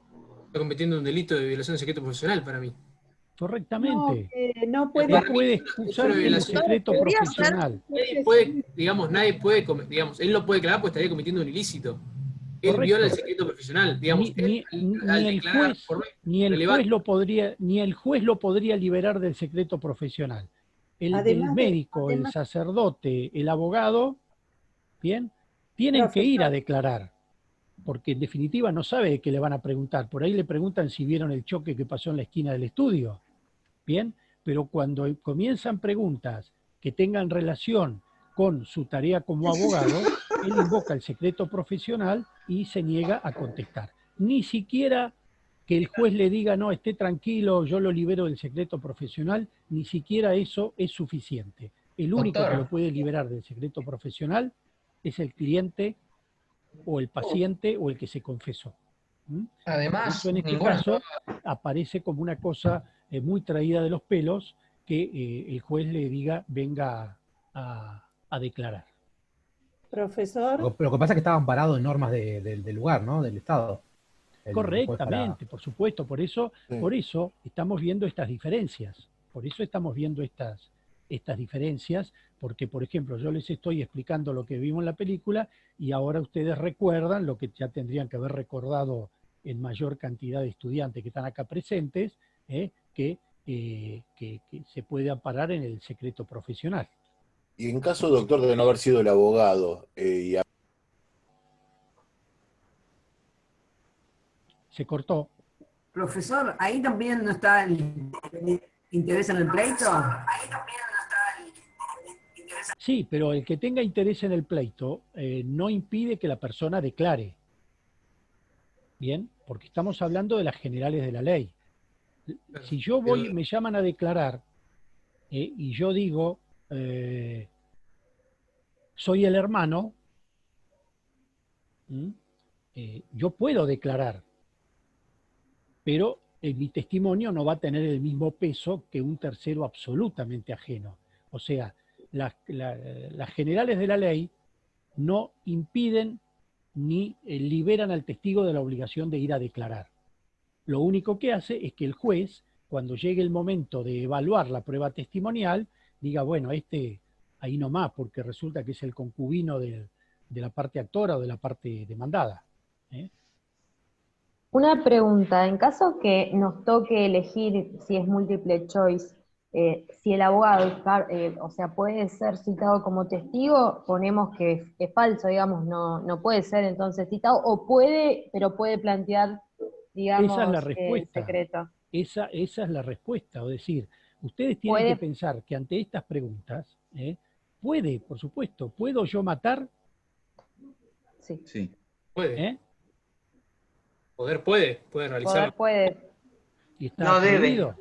Está cometiendo un delito de violación de secreto profesional para mí. Correctamente. No puede, no puede excusar el secreto profesional. Nadie puede, digamos, él no puede declarar porque estaría cometiendo un ilícito. Él Correcto. viola el secreto profesional, digamos. Ni el juez lo podría liberar del secreto profesional. El médico, el sacerdote, el abogado, bien, tienen que ir a declarar, porque en definitiva no sabe de qué le van a preguntar. Por ahí le preguntan si vieron el choque que pasó en la esquina del estudio, bien, pero cuando comienzan preguntas que tengan relación con su tarea como abogado, él invoca el secreto profesional y se niega a contestar. Ni siquiera que el juez le diga, no, esté tranquilo, yo lo libero del secreto profesional, ni siquiera eso es suficiente. El único que lo puede liberar del secreto profesional es el cliente o el paciente o el que se confesó. Además, eso en este caso aparece como una cosa muy traída de los pelos que el juez le diga, venga a declarar. Profesor. Lo que pasa es que estaba amparado en normas del lugar, ¿no? Del Estado. Correctamente, por supuesto. Por eso estamos viendo estas diferencias. Por eso estamos viendo estas diferencias, porque, por ejemplo, yo les estoy explicando lo que vimos en la película y ahora ustedes recuerdan lo que ya tendrían que haber recordado en mayor cantidad de estudiantes que están acá presentes, que se puede amparar en el secreto profesional. Y en caso, doctor, de no haber sido el abogado se cortó. Profesor, ahí también no está el interés en el pleito. Sí, pero el que tenga interés en el pleito no impide que la persona declare. Bien, porque estamos hablando de las generales de la ley. Si yo voy, me llaman a declarar y yo digo, soy el hermano, yo puedo declarar, pero mi testimonio no va a tener el mismo peso que un tercero absolutamente ajeno. O sea, las generales de la ley no impiden ni liberan al testigo de la obligación de ir a declarar. Lo único que hace es que el juez, cuando llegue el momento de evaluar la prueba testimonial, diga, bueno, ahí nomás, porque resulta que es el concubino de la parte actora o de la parte demandada. Una pregunta, en caso que nos toque elegir si es múltiple choice, si el abogado o sea, puede ser citado como testigo, ponemos que es falso, digamos, no puede ser entonces citado, o puede, pero puede plantear, digamos, esa es la respuesta. secreto. Esa es la respuesta, es decir, ustedes tienen que pensar que ante estas preguntas, puede, por supuesto, ¿puedo yo matar? Sí. Puede. Poder puede realizarlo. Poder puede. ¿Y está prohibido?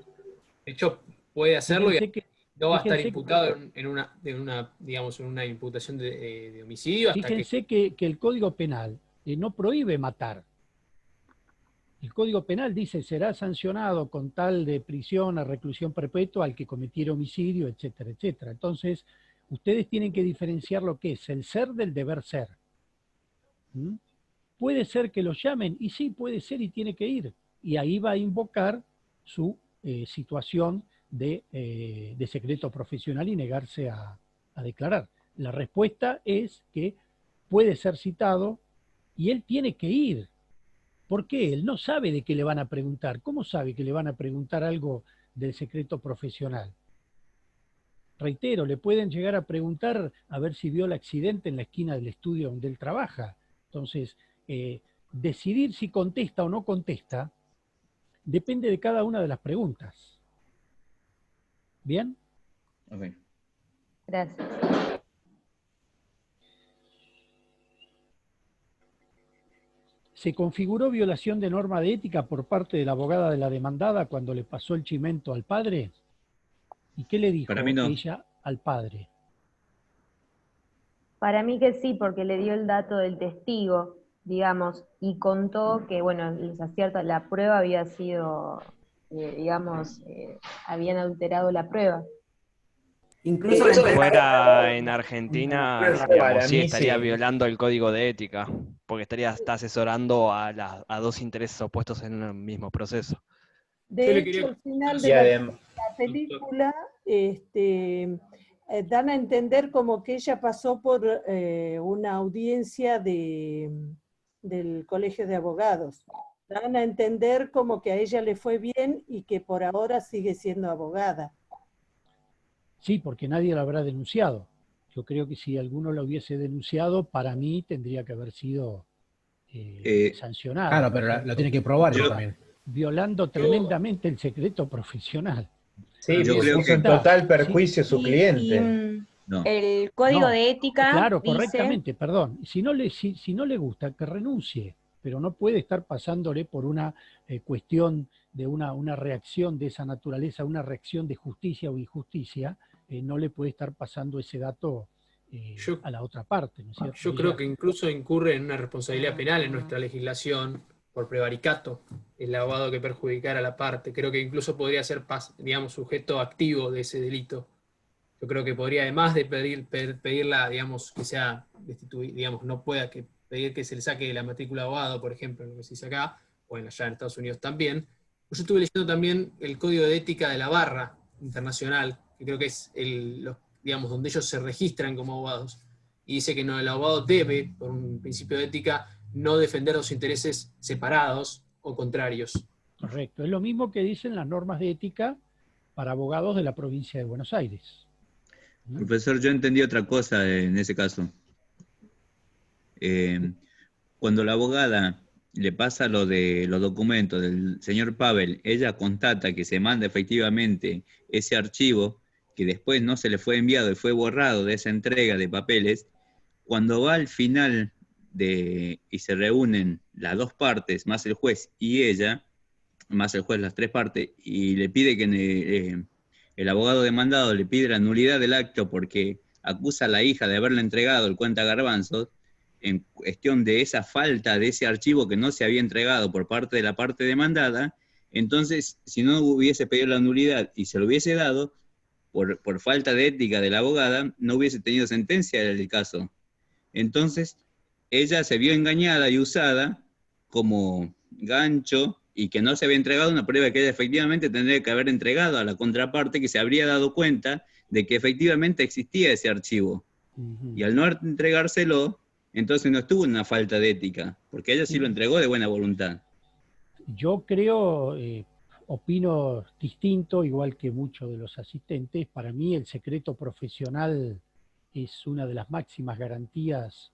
De hecho, puede hacerlo y que, no va a estar imputado en una imputación de homicidio. Fíjense que el Código Penal no prohíbe matar. El Código Penal dice será sancionado con tal de prisión a reclusión perpetua al que cometiera homicidio, etcétera, etcétera. Entonces, ustedes tienen que diferenciar lo que es el ser del deber ser. Puede ser que lo llamen, y sí, puede ser y tiene que ir. Y ahí va a invocar su situación de secreto profesional y negarse a declarar. La respuesta es que puede ser citado y él tiene que ir. ¿Por qué? Él no sabe de qué le van a preguntar. ¿Cómo sabe que le van a preguntar algo del secreto profesional? Reitero, le pueden llegar a preguntar a ver si vio el accidente en la esquina del estudio donde él trabaja. Entonces, decidir si contesta o no contesta depende de cada una de las preguntas. ¿Bien? Ok. Gracias. ¿Se configuró violación de norma de ética por parte de la abogada de la demandada cuando le pasó el chimento al padre? ¿Y qué le dijo Para mí no. ella al padre? Para mí que sí, porque le dio el dato del testigo, digamos, y contó que, bueno, les acierta, la prueba había sido, habían alterado la prueba. Incluso Si fuera en Argentina, digamos, sí mí estaría sí. violando el código de ética, porque está asesorando a dos intereses opuestos en un mismo proceso. De hecho, al final de la película dan a entender como que ella pasó por una audiencia del Colegio de Abogados. Dan a entender como que a ella le fue bien y que por ahora sigue siendo abogada. Sí, porque nadie la habrá denunciado. Yo creo que si alguno la hubiese denunciado, para mí tendría que haber sido sancionado. Claro, pero lo tiene que probar eso también. Violando tremendamente el secreto profesional. Sí, Yo puso creo que en total perjuicio a su cliente. No. El código de ética Claro, dice... correctamente, perdón. Si no le gusta, que renuncie, pero no puede estar pasándole por una cuestión de una reacción de esa naturaleza, una reacción de justicia o injusticia, no le puede estar pasando ese dato a la otra parte, ¿no es cierto? Yo creo que incluso incurre en una responsabilidad penal en nuestra legislación por prevaricato, el abogado que perjudicara a la parte. Creo que incluso podría ser, digamos, sujeto activo de ese delito. Yo creo que podría, además de pedirla, digamos, que sea destituida, digamos, no pueda pedir que se le saque la matrícula de abogado, por ejemplo, lo que se dice acá, o allá en Estados Unidos también. Yo estuve leyendo también el Código de Ética de la Barra Internacional, que creo que es digamos, donde ellos se registran como abogados, y dice que el abogado debe, por un principio de ética, no defender los intereses separados o contrarios. Correcto, es lo mismo que dicen las normas de ética para abogados de la provincia de Buenos Aires. Profesor, yo entendí otra cosa en ese caso. Cuando la abogada le pasa lo de los documentos del señor Pavel, ella constata que se manda efectivamente ese archivo, que después no se le fue enviado y fue borrado de esa entrega de papeles, cuando va al final y se reúnen las dos partes, más el juez y ella, más el juez, las tres partes, y le pide que el abogado demandado le pide la nulidad del acto porque acusa a la hija de haberle entregado el cuenta garbanzos, en cuestión de esa falta de ese archivo que no se había entregado por parte de la parte demandada, entonces, si no hubiese pedido la nulidad y se lo hubiese dado, por falta de ética de la abogada, no hubiese tenido sentencia en el caso. Entonces, ella se vio engañada y usada como gancho y que no se había entregado una prueba que ella efectivamente tendría que haber entregado a la contraparte, que se habría dado cuenta de que efectivamente existía ese archivo. Y al no entregárselo, entonces no estuvo una falta de ética, porque ella sí lo entregó de buena voluntad. Yo creo, opino distinto, igual que muchos de los asistentes. Para mí el secreto profesional es una de las máximas garantías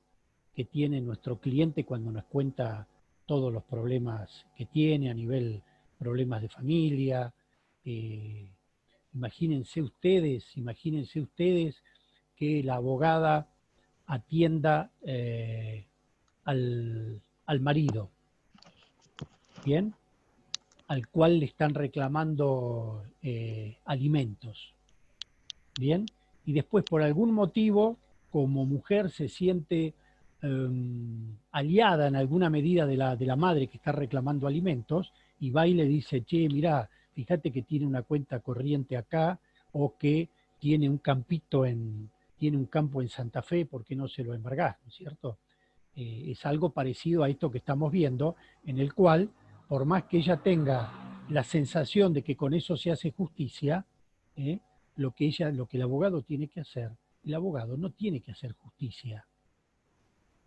que tiene nuestro cliente cuando nos cuenta todos los problemas que tiene a nivel problemas de familia. Imagínense ustedes que la abogada atienda al marido, ¿bien? Al cual le están reclamando alimentos, ¿bien? Y después por algún motivo, como mujer se siente aliada en alguna medida de la madre que está reclamando alimentos, y va y le dice, che, mirá, fíjate que tiene una cuenta corriente acá, o que tiene un campo en Santa Fe, ¿por qué no se lo embargás? ¿No es cierto? Es algo parecido a esto que estamos viendo, en el cual, por más que ella tenga la sensación de que con eso se hace justicia, lo que el abogado tiene que hacer, el abogado no tiene que hacer justicia.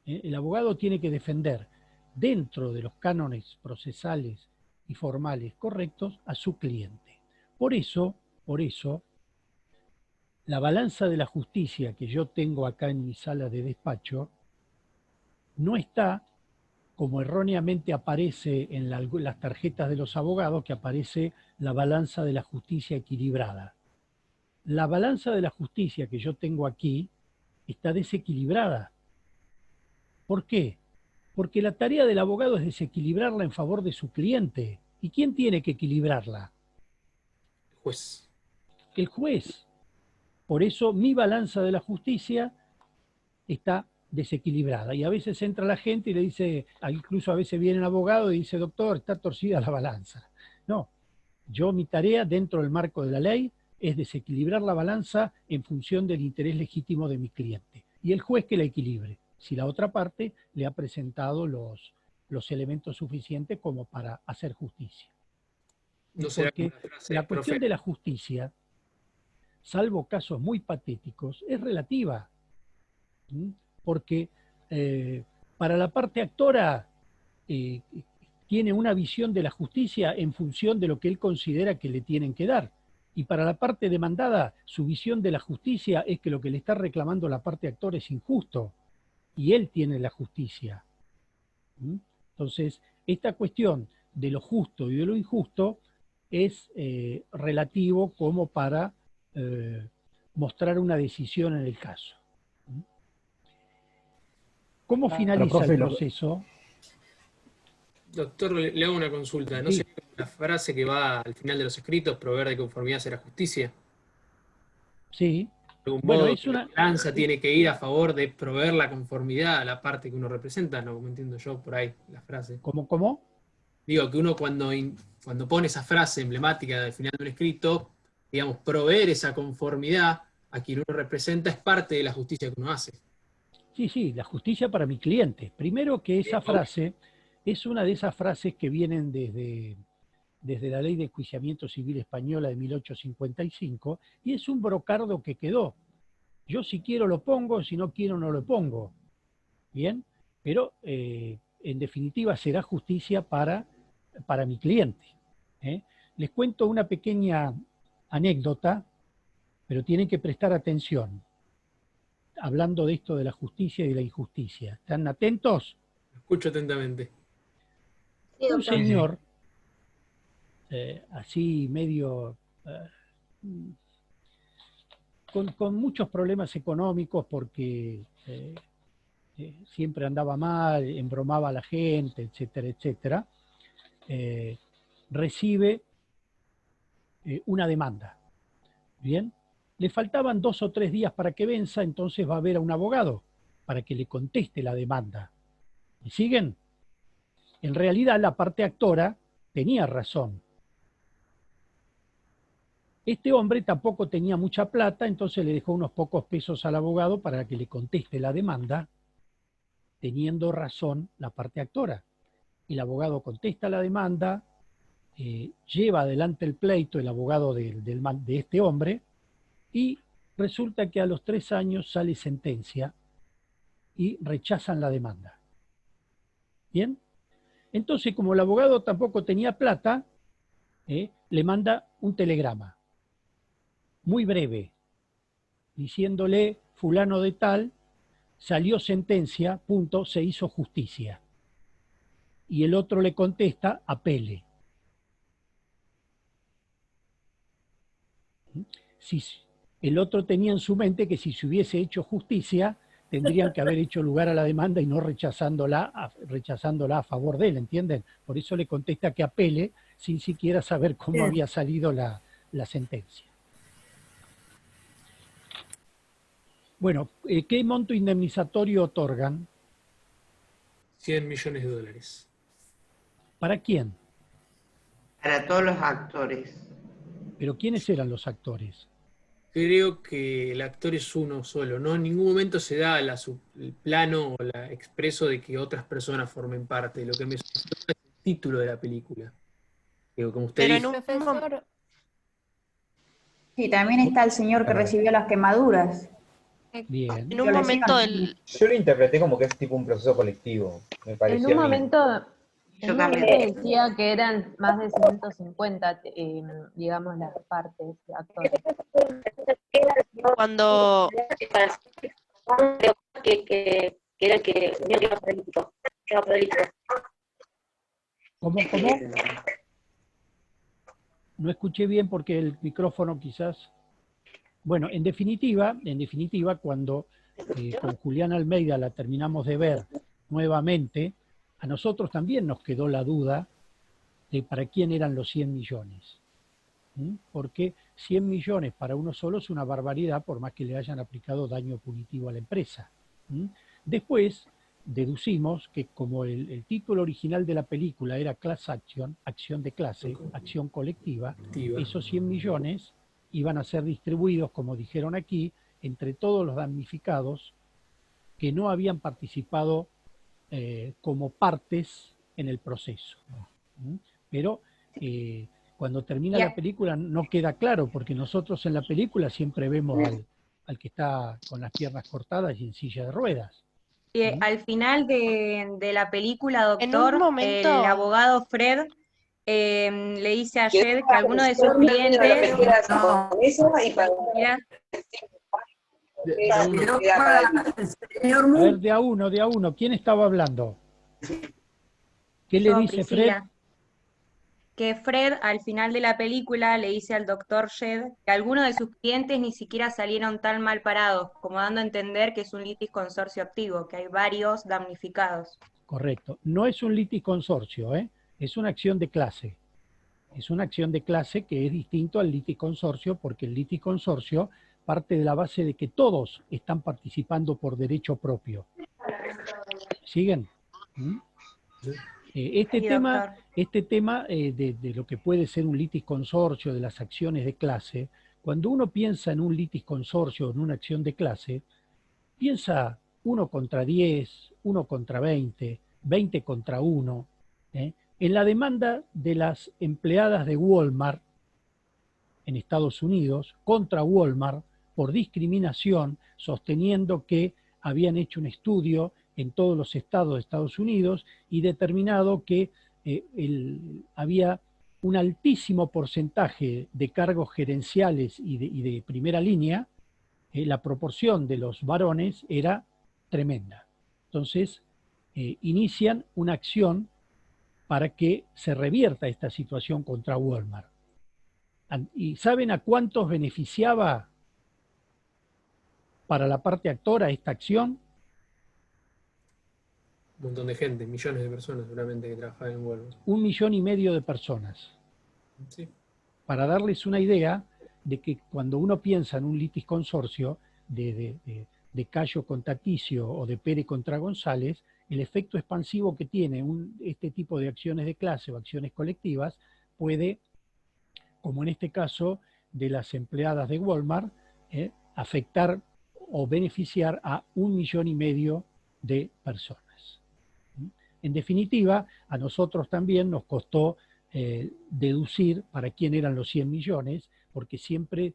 El abogado tiene que defender, dentro de los cánones procesales y formales correctos, a su cliente. Por eso, la balanza de la justicia que yo tengo acá en mi sala de despacho no está, como erróneamente aparece en las tarjetas de los abogados, que aparece la balanza de la justicia equilibrada. La balanza de la justicia que yo tengo aquí está desequilibrada. ¿Por qué? Porque la tarea del abogado es desequilibrarla en favor de su cliente. ¿Y quién tiene que equilibrarla? El juez. El juez. Por eso mi balanza de la justicia está desequilibrada. Y a veces entra la gente y le dice, incluso a veces viene el abogado y dice, doctor, está torcida la balanza. No, mi tarea dentro del marco de la ley es desequilibrar la balanza en función del interés legítimo de mi cliente. Y el juez que la equilibre, si la otra parte le ha presentado los elementos suficientes como para hacer justicia. No será porque la cuestión de la justicia, salvo casos muy patéticos, es relativa. Porque para la parte actora tiene una visión de la justicia en función de lo que él considera que le tienen que dar. Y para la parte demandada, su visión de la justicia es que lo que le está reclamando la parte actor es injusto. Y él tiene la justicia. Entonces, esta cuestión de lo justo y de lo injusto es relativo como para mostrar una decisión en el caso. ¿Cómo finaliza el proceso? Doctor, le hago una consulta. ¿No sé la frase que va al final de los escritos, proveer de conformidad será justicia? Sí. De algún modo, la balanza tiene que ir a favor de proveer la conformidad a la parte que uno representa, ¿no? Como entiendo yo por ahí la frase. ¿Cómo? Digo, que uno cuando pone esa frase emblemática del final de un escrito, digamos, proveer esa conformidad a quien uno representa es parte de la justicia que uno hace. Sí, la justicia para mi cliente. Primero que esa frase es una de esas frases que vienen desde la Ley de Enjuiciamiento Civil Española de 1855, y es un brocardo que quedó. Yo si quiero lo pongo, si no quiero no lo pongo. ¿Bien? Pero en definitiva será justicia para mi cliente. Les cuento una pequeña anécdota, pero tienen que prestar atención. Hablando de esto de la justicia y de la injusticia. ¿Están atentos? Escucho atentamente. Sí, un doctor. señor, así medio, con muchos problemas económicos porque siempre andaba mal, embromaba a la gente, etcétera, etcétera, recibe una demanda. Bien, le faltaban 2 o 3 días para que venza, entonces va a ver a un abogado para que le conteste la demanda. ¿Me siguen? En realidad la parte actora tenía razón. Este hombre tampoco tenía mucha plata, entonces le dejó unos pocos pesos al abogado para que le conteste la demanda, teniendo razón la parte actora. El abogado contesta la demanda, lleva adelante el pleito el abogado de este hombre, y resulta que a los 3 años sale sentencia y rechazan la demanda. ¿Bien? Entonces, como el abogado tampoco tenía plata, le manda un telegrama, muy breve, diciéndole, fulano de tal, salió sentencia, punto, se hizo justicia. Y el otro le contesta, apele. Si el otro tenía en su mente que si se hubiese hecho justicia, tendrían que haber hecho lugar a la demanda y no rechazándola a favor de él, ¿entienden? Por eso le contesta que apele sin siquiera saber cómo había salido la sentencia. Bueno, ¿qué monto indemnizatorio otorgan? $100 millones. ¿Para quién? Para todos los actores. ¿Pero quiénes eran los actores? Creo que el actor es uno solo, ¿no? En ningún momento se da el plano o la expreso de que otras personas formen parte. Lo que me sorprende es el título de la película. Digo, como usted dice. Profesor, Sí, también está el señor que recibió las quemaduras. Bien. En un momento Yo lo interpreté como que es tipo un proceso colectivo, me pareció. En un momento decía que eran más de 150, digamos, las partes de actores. Cuando ¿Cómo? No escuché bien porque el micrófono quizás... Bueno, en definitiva, cuando con Julián Almeida la terminamos de ver nuevamente, a nosotros también nos quedó la duda de para quién eran los 100 millones. Porque 100 millones para uno solo es una barbaridad, por más que le hayan aplicado daño punitivo a la empresa. Después deducimos que como el título original de la película era Class Action, acción de clase, acción colectiva, esos 100 millones iban a ser distribuidos, como dijeron aquí, entre todos los damnificados que no habían participado como partes en el proceso. Pero cuando termina la película no queda claro, porque nosotros en la película siempre vemos al que está con las piernas cortadas y en silla de ruedas. Y al final de la película, En doctor, un momento- el abogado Fred le dice a Jed que alguno de sus clientes... A ver, de a uno, ¿quién estaba hablando? ¿Qué le dice Fred? Priscila. Que Fred al final de la película le dice al doctor Jed que algunos de sus clientes ni siquiera salieron tan mal parados, como dando a entender que es un litis consorcio activo, que hay varios damnificados. Correcto. No es un litisconsorcio, es una acción de clase. Es una acción de clase que es distinto al litisconsorcio, porque el litisconsorcio parte de la base de que todos están participando por derecho propio. ¿Siguen? Este tema de lo que puede ser un litisconsorcio, de las acciones de clase, cuando uno piensa en un litisconsorcio, en una acción de clase, piensa 1 contra 10, 1 contra 20, 20 contra 1. En la demanda de las empleadas de Walmart en Estados Unidos contra Walmart por discriminación, sosteniendo que habían hecho un estudio en todos los estados de Estados Unidos y determinado que había un altísimo porcentaje de cargos gerenciales y de primera línea, la proporción de los varones era tremenda. Entonces, inician una acción para que se revierta esta situación contra Walmart. ¿Y saben a cuántos beneficiaba para la parte actora esta acción? Un montón de gente, millones de personas seguramente que trabajaban en Walmart. 1,5 millones de personas. Sí. Para darles una idea de que cuando uno piensa en un litisconsorcio de Cayo contra Ticio o de Pérez contra González, el efecto expansivo que tiene este tipo de acciones de clase o acciones colectivas puede, como en este caso de las empleadas de Walmart, afectar o beneficiar a 1,5 millones de personas. En definitiva, a nosotros también nos costó deducir para quién eran los 100 millones, porque siempre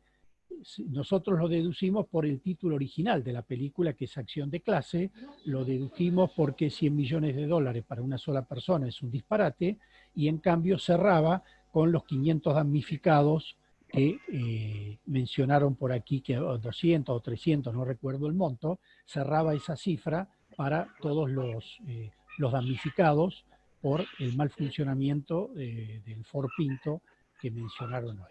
nosotros lo deducimos por el título original de la película, que es Acción de Clase, lo dedujimos porque 100 millones de dólares para una sola persona es un disparate, y en cambio cerraba con los 500 damnificados que mencionaron por aquí, que 200 o 300, no recuerdo el monto, cerraba esa cifra para todos los damnificados por el mal funcionamiento del Ford Pinto que mencionaron hoy.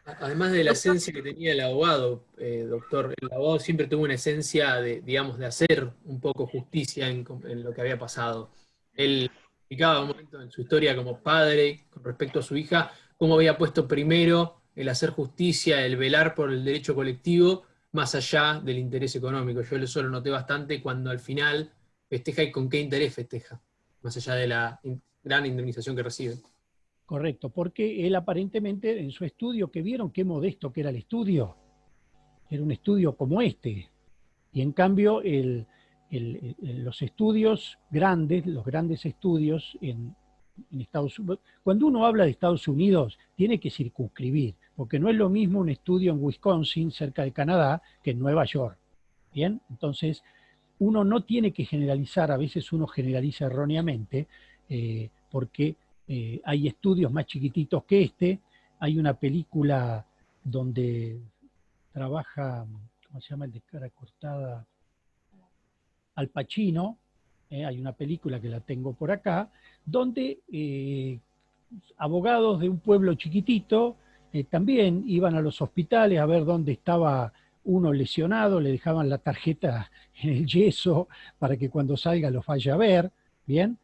Además de la esencia que tenía el abogado, doctor, el abogado siempre tuvo una esencia de, digamos, de hacer un poco justicia en lo que había pasado. Él explicaba un momento en su historia como padre, con respecto a su hija, cómo había puesto primero el hacer justicia, el velar por el derecho colectivo, más allá del interés económico. Yo eso lo noté bastante cuando al final festeja y con qué interés festeja, más allá de la gran indemnización que recibe. Correcto, porque él aparentemente en su estudio, que vieron qué modesto que era el estudio, era un estudio como este, y en cambio los estudios grandes, los grandes estudios en Estados Unidos, cuando uno habla de Estados Unidos tiene que circunscribir, porque no es lo mismo un estudio en Wisconsin, cerca de Canadá, que en Nueva York. ¿Bien? Entonces, uno no tiene que generalizar, a veces uno generaliza erróneamente, porque hay estudios más chiquititos que este. Hay una película donde trabaja, ¿cómo se llama el de cara cortada? Al Pacino. Hay una película que la tengo por acá, donde abogados de un pueblo chiquitito también iban a los hospitales a ver dónde estaba uno lesionado, le dejaban la tarjeta en el yeso para que cuando salga los vaya a ver, ¿bien?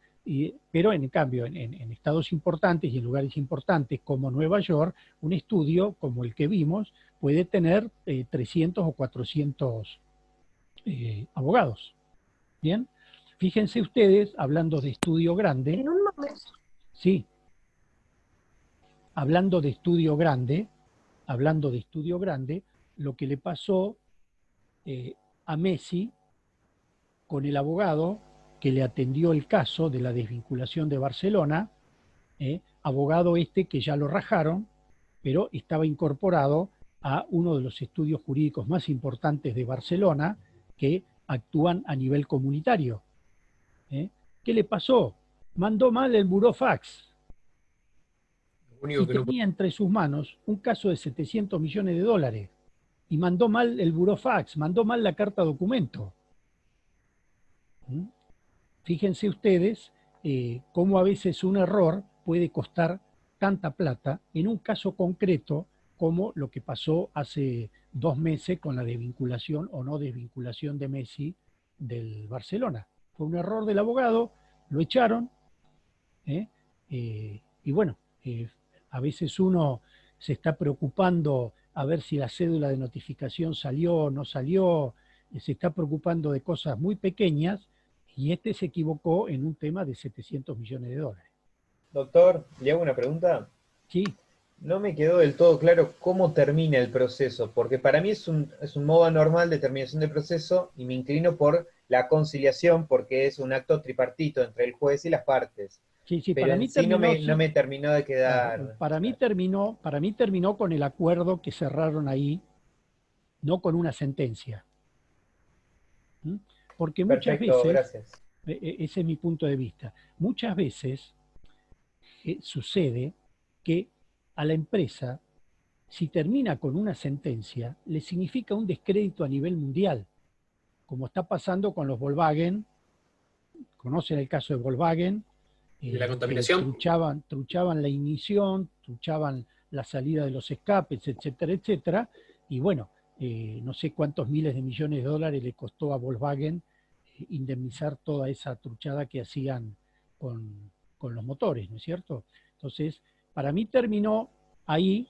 Pero en cambio, en estados importantes y en lugares importantes como Nueva York, un estudio como el que vimos puede tener 300 o 400 abogados. ¿Bien? Fíjense ustedes, hablando de estudio grande. En un momento. Sí. Hablando de estudio grande, lo que le pasó a Messi con el abogado que le atendió el caso de la desvinculación de Barcelona, abogado que ya lo rajaron, pero estaba incorporado a uno de los estudios jurídicos más importantes de Barcelona, que actúan a nivel comunitario. ¿Qué le pasó? Mandó mal el burofax. Y tenía entre sus manos un caso de 700 millones de dólares. Y mandó mal el burofax, mandó mal la carta documento. Fíjense ustedes cómo a veces un error puede costar tanta plata en un caso concreto como lo que pasó hace 2 meses con la desvinculación o no desvinculación de Messi del Barcelona. Fue un error del abogado, lo echaron, y bueno, a veces uno se está preocupando a ver si la cédula de notificación salió o no salió, se está preocupando de cosas muy pequeñas, y se equivocó en un tema de 700 millones de dólares. Doctor, ¿le hago una pregunta? Sí. No me quedó del todo claro cómo termina el proceso, porque para mí es un modo normal de terminación del proceso y me inclino por la conciliación porque es un acto tripartito entre el juez y las partes. Sí, pero para mí terminó, no me terminó de quedar... Para mí terminó con el acuerdo que cerraron ahí, no con una sentencia. Porque muchas Perfecto, veces, gracias. Ese es mi punto de vista, muchas veces sucede que a la empresa, si termina con una sentencia, le significa un descrédito a nivel mundial, como está pasando con los Volkswagen. Conocen el caso de Volkswagen, ¿La contaminación? Truchaban la ignición, truchaban la salida de los escapes, etcétera, etcétera. Y bueno, no sé cuántos miles de millones de dólares le costó a Volkswagen indemnizar toda esa truchada que hacían con los motores, ¿no es cierto? Entonces, para mí terminó ahí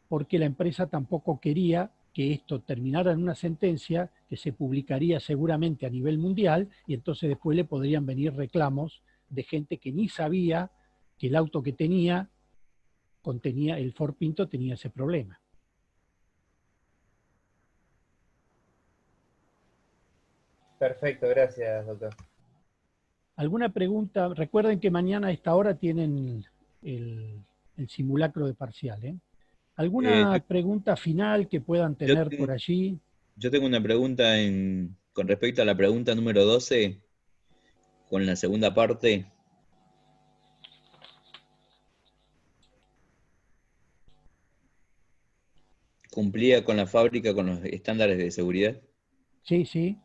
porque la empresa tampoco quería que esto terminara en una sentencia que se publicaría seguramente a nivel mundial, y entonces después le podrían venir reclamos de gente que ni sabía que el auto que tenía, el Ford Pinto tenía ese problema. Perfecto, gracias, doctor. ¿Alguna pregunta? Recuerden que mañana a esta hora tienen el simulacro de parcial, ¿eh? ¿Alguna pregunta final que puedan tener por allí? Yo tengo una pregunta con respecto a la pregunta número 12, con la segunda parte. ¿Cumplía con la fábrica con los estándares de seguridad? Sí, sí.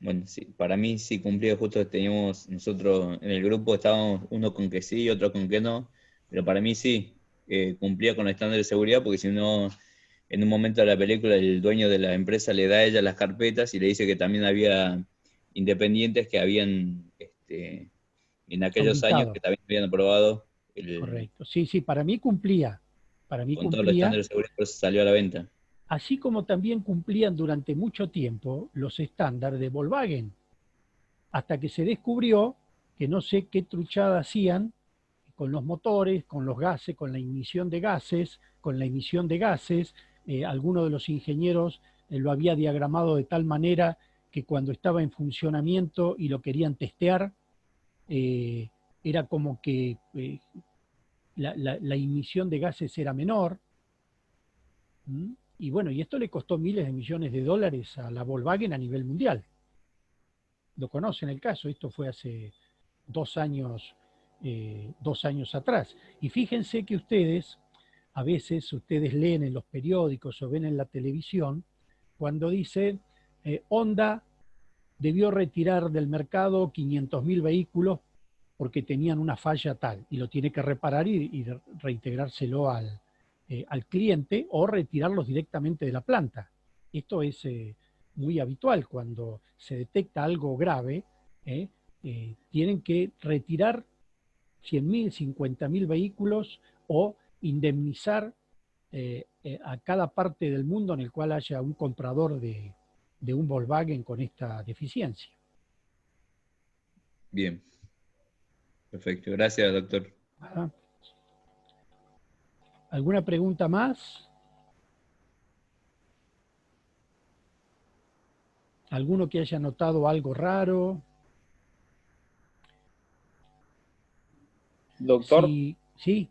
Bueno, sí, para mí sí cumplía. Justo teníamos nosotros en el grupo, estábamos uno con que sí, otro con que no, pero para mí sí, cumplía con los estándares de seguridad, porque si no, en un momento de la película el dueño de la empresa le da a ella las carpetas y le dice que también había independientes que habían, en aquellos años, que también habían aprobado. Correcto, sí, sí, para mí cumplía. Para mí con todos los estándares de seguridad, por eso salió a la venta. Así como también cumplían durante mucho tiempo los estándares de Volkswagen, hasta que se descubrió que no sé qué truchada hacían con los motores, con los gases, con la ignición de gases, alguno de los ingenieros lo había diagramado de tal manera que cuando estaba en funcionamiento y lo querían testear, era como que la ignición de gases era menor. Y bueno, y esto le costó miles de millones de dólares a la Volkswagen a nivel mundial. Lo conocen el caso, esto fue hace 2 años atrás. Y fíjense que a veces ustedes leen en los periódicos o ven en la televisión, cuando dice Honda debió retirar del mercado 500.000 vehículos porque tenían una falla tal, y lo tiene que reparar y reintegrárselo al cliente, o retirarlos directamente de la planta. Esto es muy habitual. Cuando se detecta algo grave, tienen que retirar 100.000, 50.000 vehículos o indemnizar a cada parte del mundo en el cual haya un comprador de un Volkswagen con esta deficiencia. Bien. Perfecto. Gracias, doctor. Ajá. ¿Alguna pregunta más? ¿Alguno que haya notado algo raro? Doctor, sí.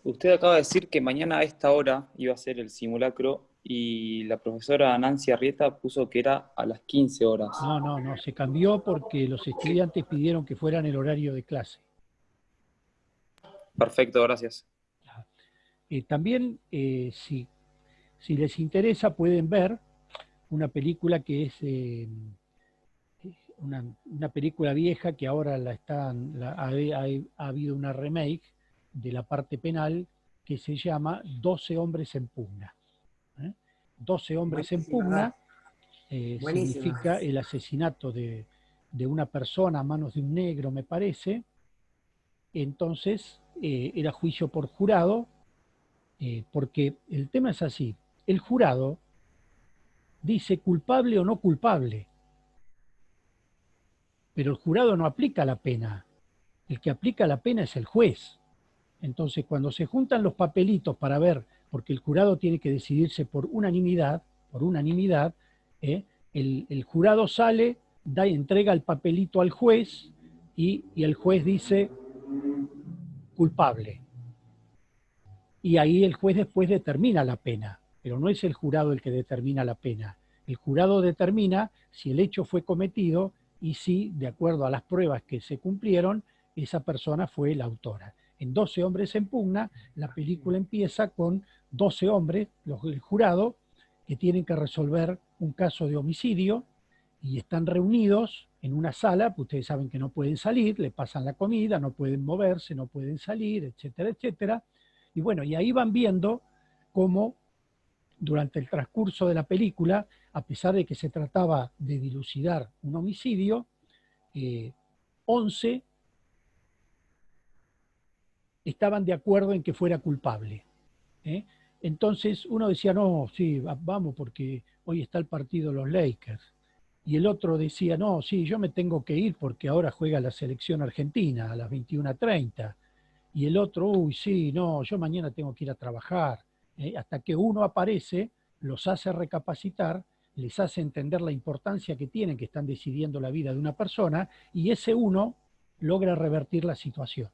Usted acaba de decir que mañana a esta hora iba a ser el simulacro y la profesora Nancy Arrieta puso que era a las 15 horas. No, se cambió porque los estudiantes pidieron que fueran el horario de clase. Perfecto, gracias. También, si les interesa, pueden ver una película que es una película vieja que ahora ha habido una remake de la parte penal que se llama 12 hombres en pugna. 12 hombres en pugna significa el asesinato de una persona a manos de un negro, me parece. Entonces, era juicio por jurado, porque el tema es así: el jurado dice culpable o no culpable, pero el jurado no aplica la pena. El que aplica la pena es el juez. Entonces, cuando se juntan los papelitos para ver, porque el jurado tiene que decidirse por unanimidad, el jurado sale, entrega el papelito al juez y el juez dice culpable. Y ahí el juez después determina la pena, pero no es el jurado el que determina la pena. El jurado determina si el hecho fue cometido y si, de acuerdo a las pruebas que se cumplieron, esa persona fue la autora. En 12 hombres en pugna, la película empieza con 12 hombres, el jurado, que tienen que resolver un caso de homicidio y están reunidos en una sala, pues ustedes saben que no pueden salir, le pasan la comida, no pueden moverse, no pueden salir, etcétera, etcétera. Y bueno, y ahí van viendo cómo durante el transcurso de la película, a pesar de que se trataba de dilucidar un homicidio, 11 estaban de acuerdo en que fuera culpable. Entonces uno decía, no, sí, vamos porque hoy está el partido de los Lakers. Y el otro decía, no, sí, yo me tengo que ir porque ahora juega la selección argentina a las 21:30. Y el otro, uy, sí, no, yo mañana tengo que ir a trabajar. Hasta que uno aparece, los hace recapacitar, les hace entender la importancia que tienen, que están decidiendo la vida de una persona, y ese uno logra revertir la situación.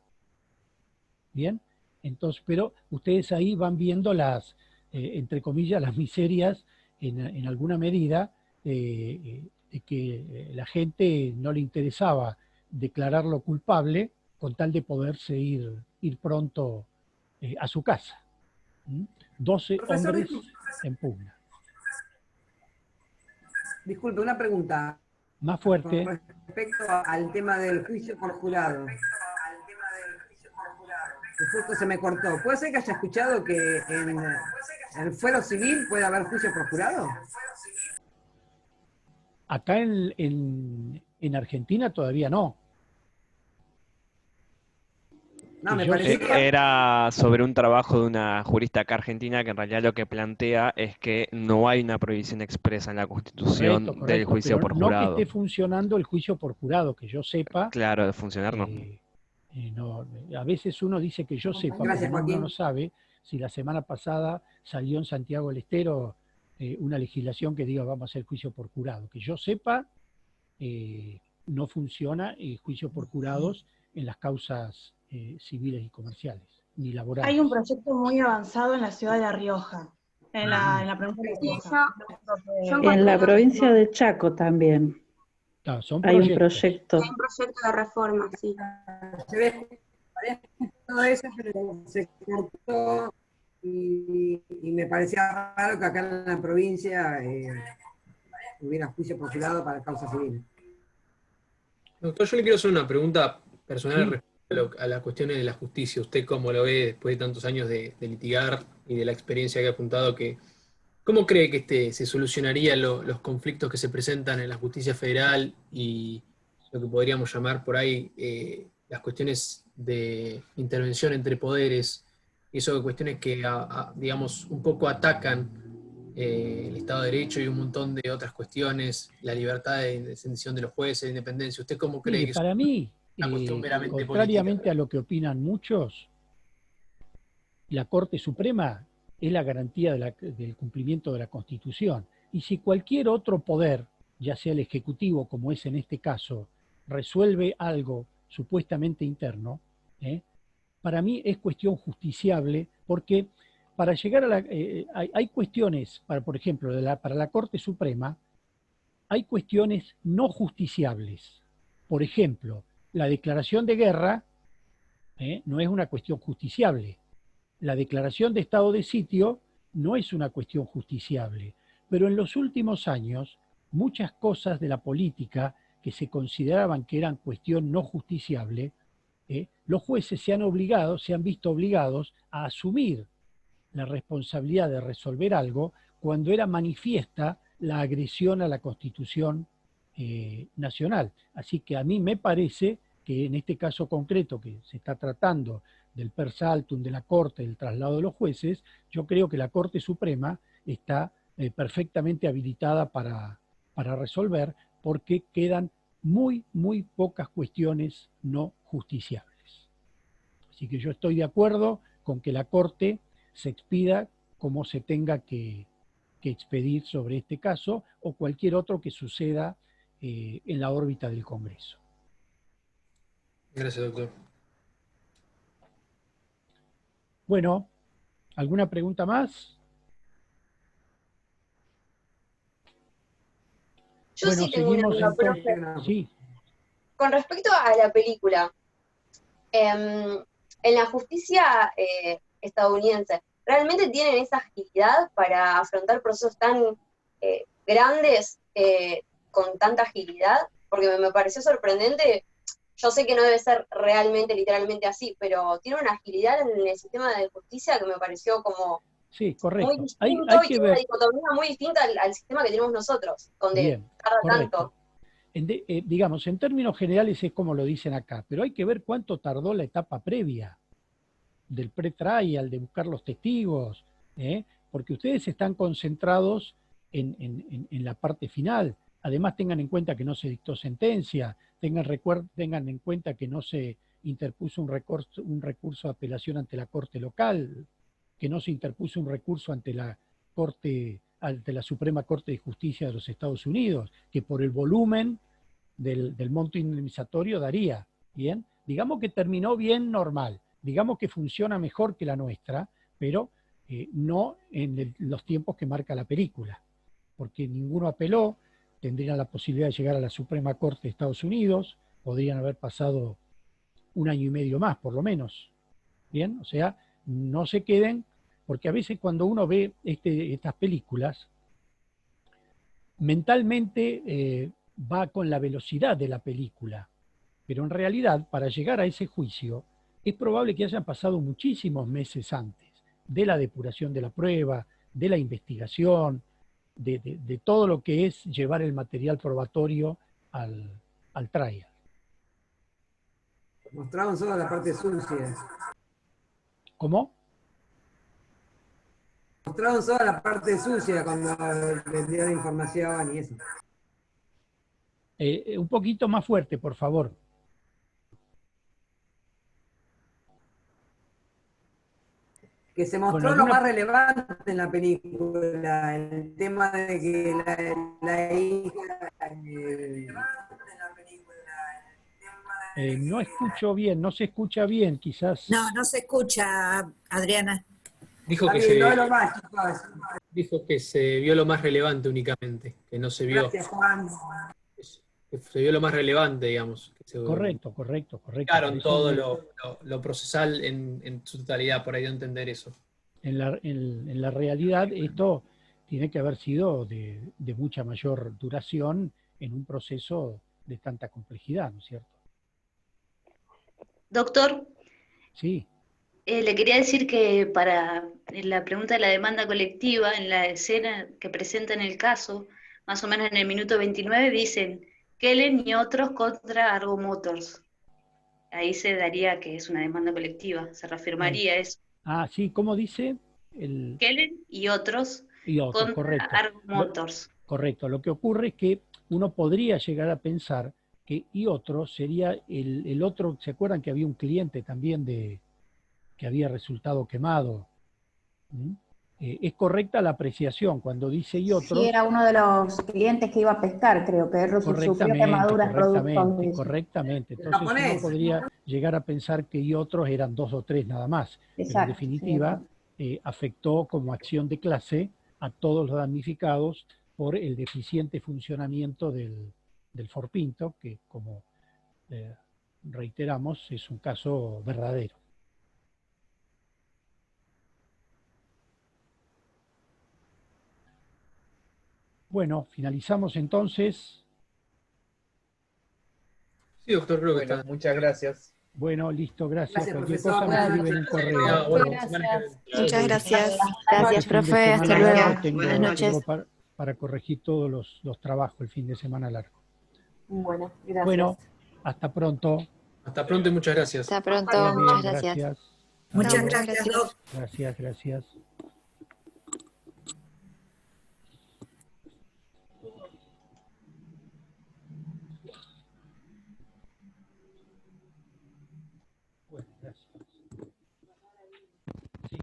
¿Bien? Entonces, pero ustedes ahí van viendo las, entre comillas, las miserias en alguna medida de que la gente no le interesaba declararlo culpable con tal de poderse ir pronto a su casa. 12 hombres en pugna. Disculpe, una pregunta. Más fuerte. Con respecto al tema del juicio por jurado. Justo se me cortó. ¿Puede ser que haya escuchado que en el fuero civil puede haber juicio por jurado? Acá en Argentina todavía no. No, me parecía que... Era sobre un trabajo de una jurista acá argentina que en realidad lo que plantea es que no hay una prohibición expresa en la Constitución del juicio por jurado. No que esté funcionando el juicio por jurado, que yo sepa. Claro, de funcionar no. No, a veces uno dice que yo sepa, Gracias, pero uno Joaquín. no sabe si la semana pasada salió en Santiago del Estero una legislación que diga vamos a hacer juicio por jurado. Que yo sepa, no funciona el juicio por jurados en las causas civiles y comerciales, ni laborales. Hay un proyecto muy avanzado en la ciudad de La Rioja, en la provincia de La Rioja. En la provincia de Chaco también. Claro, son hay un proyectos. proyecto. Hay un proyecto de reforma, sí. Se ve, todo eso, pero se cortó y me parecía raro que acá en la provincia hubiera juicio por jurado para causas civiles. Doctor, yo le quiero hacer una pregunta personal respecto a las cuestiones de la justicia. ¿Usted cómo lo ve después de tantos años de litigar y de la experiencia que ha apuntado? ¿Cómo cree que se solucionarían los conflictos que se presentan en la justicia federal y lo que podríamos llamar por ahí las cuestiones de intervención entre poderes, y eso de cuestiones que, digamos, un poco atacan el Estado de Derecho y un montón de otras cuestiones, la libertad de decisión de los jueces, la independencia? ¿Usted cómo cree que para mí, una cuestión meramente contrariamente política? a lo que opinan muchos, la Corte Suprema es la garantía del cumplimiento de la Constitución. Y si cualquier otro poder, ya sea el Ejecutivo, como es en este caso, resuelve algo supuestamente interno, para mí es cuestión justiciable, porque para llegar a la... hay cuestiones, por ejemplo, para la Corte Suprema, hay cuestiones no justiciables. Por ejemplo, la declaración de guerra no es una cuestión justiciable. La declaración de estado de sitio no es una cuestión justiciable, pero en los últimos años muchas cosas de la política que se consideraban que eran cuestión no justiciable, los jueces se han visto obligados a asumir la responsabilidad de resolver algo cuando era manifiesta la agresión a la Constitución nacional. Así que a mí me parece que en este caso concreto que se está tratando del per saltum de la Corte, del traslado de los jueces, yo creo que la Corte Suprema está perfectamente habilitada para resolver, porque quedan muy, muy pocas cuestiones no justiciables. Así que yo estoy de acuerdo con que la Corte se expida como se tenga que expedir sobre este caso o cualquier otro que suceda en la órbita del Congreso. Gracias, doctor. Bueno, ¿alguna pregunta más? Yo bueno, sí tengo seguimos una duda, entonces. Sí. Con respecto a la película, en la justicia estadounidense, ¿realmente tienen esa agilidad para afrontar procesos tan grandes con tanta agilidad? porque me pareció sorprendente. Yo sé que no debe ser realmente, literalmente así, pero tiene una agilidad en el sistema de justicia que me pareció como Sí, muy correcto. distinto Hay y que tiene una ver, dicotomía muy distinta al sistema que tenemos nosotros, donde bien, tarda correcto. tanto. Digamos, en términos generales es como lo dicen acá, pero hay que ver cuánto tardó la etapa previa del pre-trial, de buscar los testigos, ¿eh? Porque ustedes están concentrados en la parte final. Además, tengan en cuenta que no se dictó sentencia, tengan en cuenta que no se interpuso un recurso de apelación ante la Corte local, que no se interpuso un recurso ante la Suprema Corte de Justicia de los Estados Unidos, que por el volumen del monto indemnizatorio daría, ¿bien? Digamos que terminó bien normal, digamos que funciona mejor que la nuestra, pero no en los tiempos que marca la película, porque ninguno apeló, tendrían la posibilidad de llegar a la Suprema Corte de Estados Unidos, podrían haber pasado 1 año y medio más, por lo menos, ¿bien? O sea, no se queden, porque a veces cuando uno ve estas películas, mentalmente va con la velocidad de la película, pero en realidad para llegar a ese juicio es probable que hayan pasado muchísimos meses antes de la depuración de la prueba, de la investigación, de todo lo que es llevar el material probatorio al trial. Mostraban solo la parte sucia. ¿Cómo? Mostraron solo la parte sucia cuando vendían información y eso. Un poquito más fuerte, por favor. Que se mostró Bueno, lo más relevante en la película, el tema de que la hija... No escucho bien, no se escucha bien, quizás. No, no se escucha, Adriana. Dijo Está que bien, se, no lo más, chicos. dijo que se vio lo más relevante únicamente, que no se vio, Gracias, Juan. que se vio lo más relevante, digamos. Que se Correcto. explicaron Por eso todo lo procesal en su totalidad, por ahí de entender eso. en la realidad esto tiene que haber sido de mucha mayor duración en un proceso de tanta complejidad, ¿no es cierto? Doctor, Sí, le quería decir que para la pregunta de la demanda colectiva, en la escena que presenta en el caso, más o menos en el minuto 29, dicen Kellen y otros contra Argo Motors. Ahí se daría que es una demanda colectiva, se reafirmaría eso. sí, ¿cómo dice? Kellen y otros Y otros, contra correcto. Argo Motors. Correcto, lo que ocurre es que uno podría llegar a pensar que y otro sería el otro, ¿se acuerdan que había un cliente también que había resultado quemado? ¿Mm? Es correcta la apreciación cuando dice y otros. Sí, era uno de los clientes que iba a pescar, creo que sufrió quemaduras producto de eso. Correctamente. Entonces uno podría llegar a pensar que y otros eran 2 o 3 nada más. Pero en definitiva afectó como acción de clase a todos los damnificados por el deficiente funcionamiento del Ford Pinto, que como reiteramos es un caso verdadero. Bueno, finalizamos entonces. Sí, doctor, creo que Bueno, está. muchas gracias. Bueno, listo, gracias. Cualquier profesor. cosa me escriben un correo. Muchas gracias. Este Gracias, fin de profe. Hasta semana luego. largo tengo Buenas noches. para corregir todos los trabajos el fin de semana largo. Bueno, gracias. Bueno, hasta pronto. Hasta pronto y muchas gracias. Hasta pronto. Bien, Muchas gracias. Muchas gracias, Doc. Gracias. Bueno, gracias. Sí.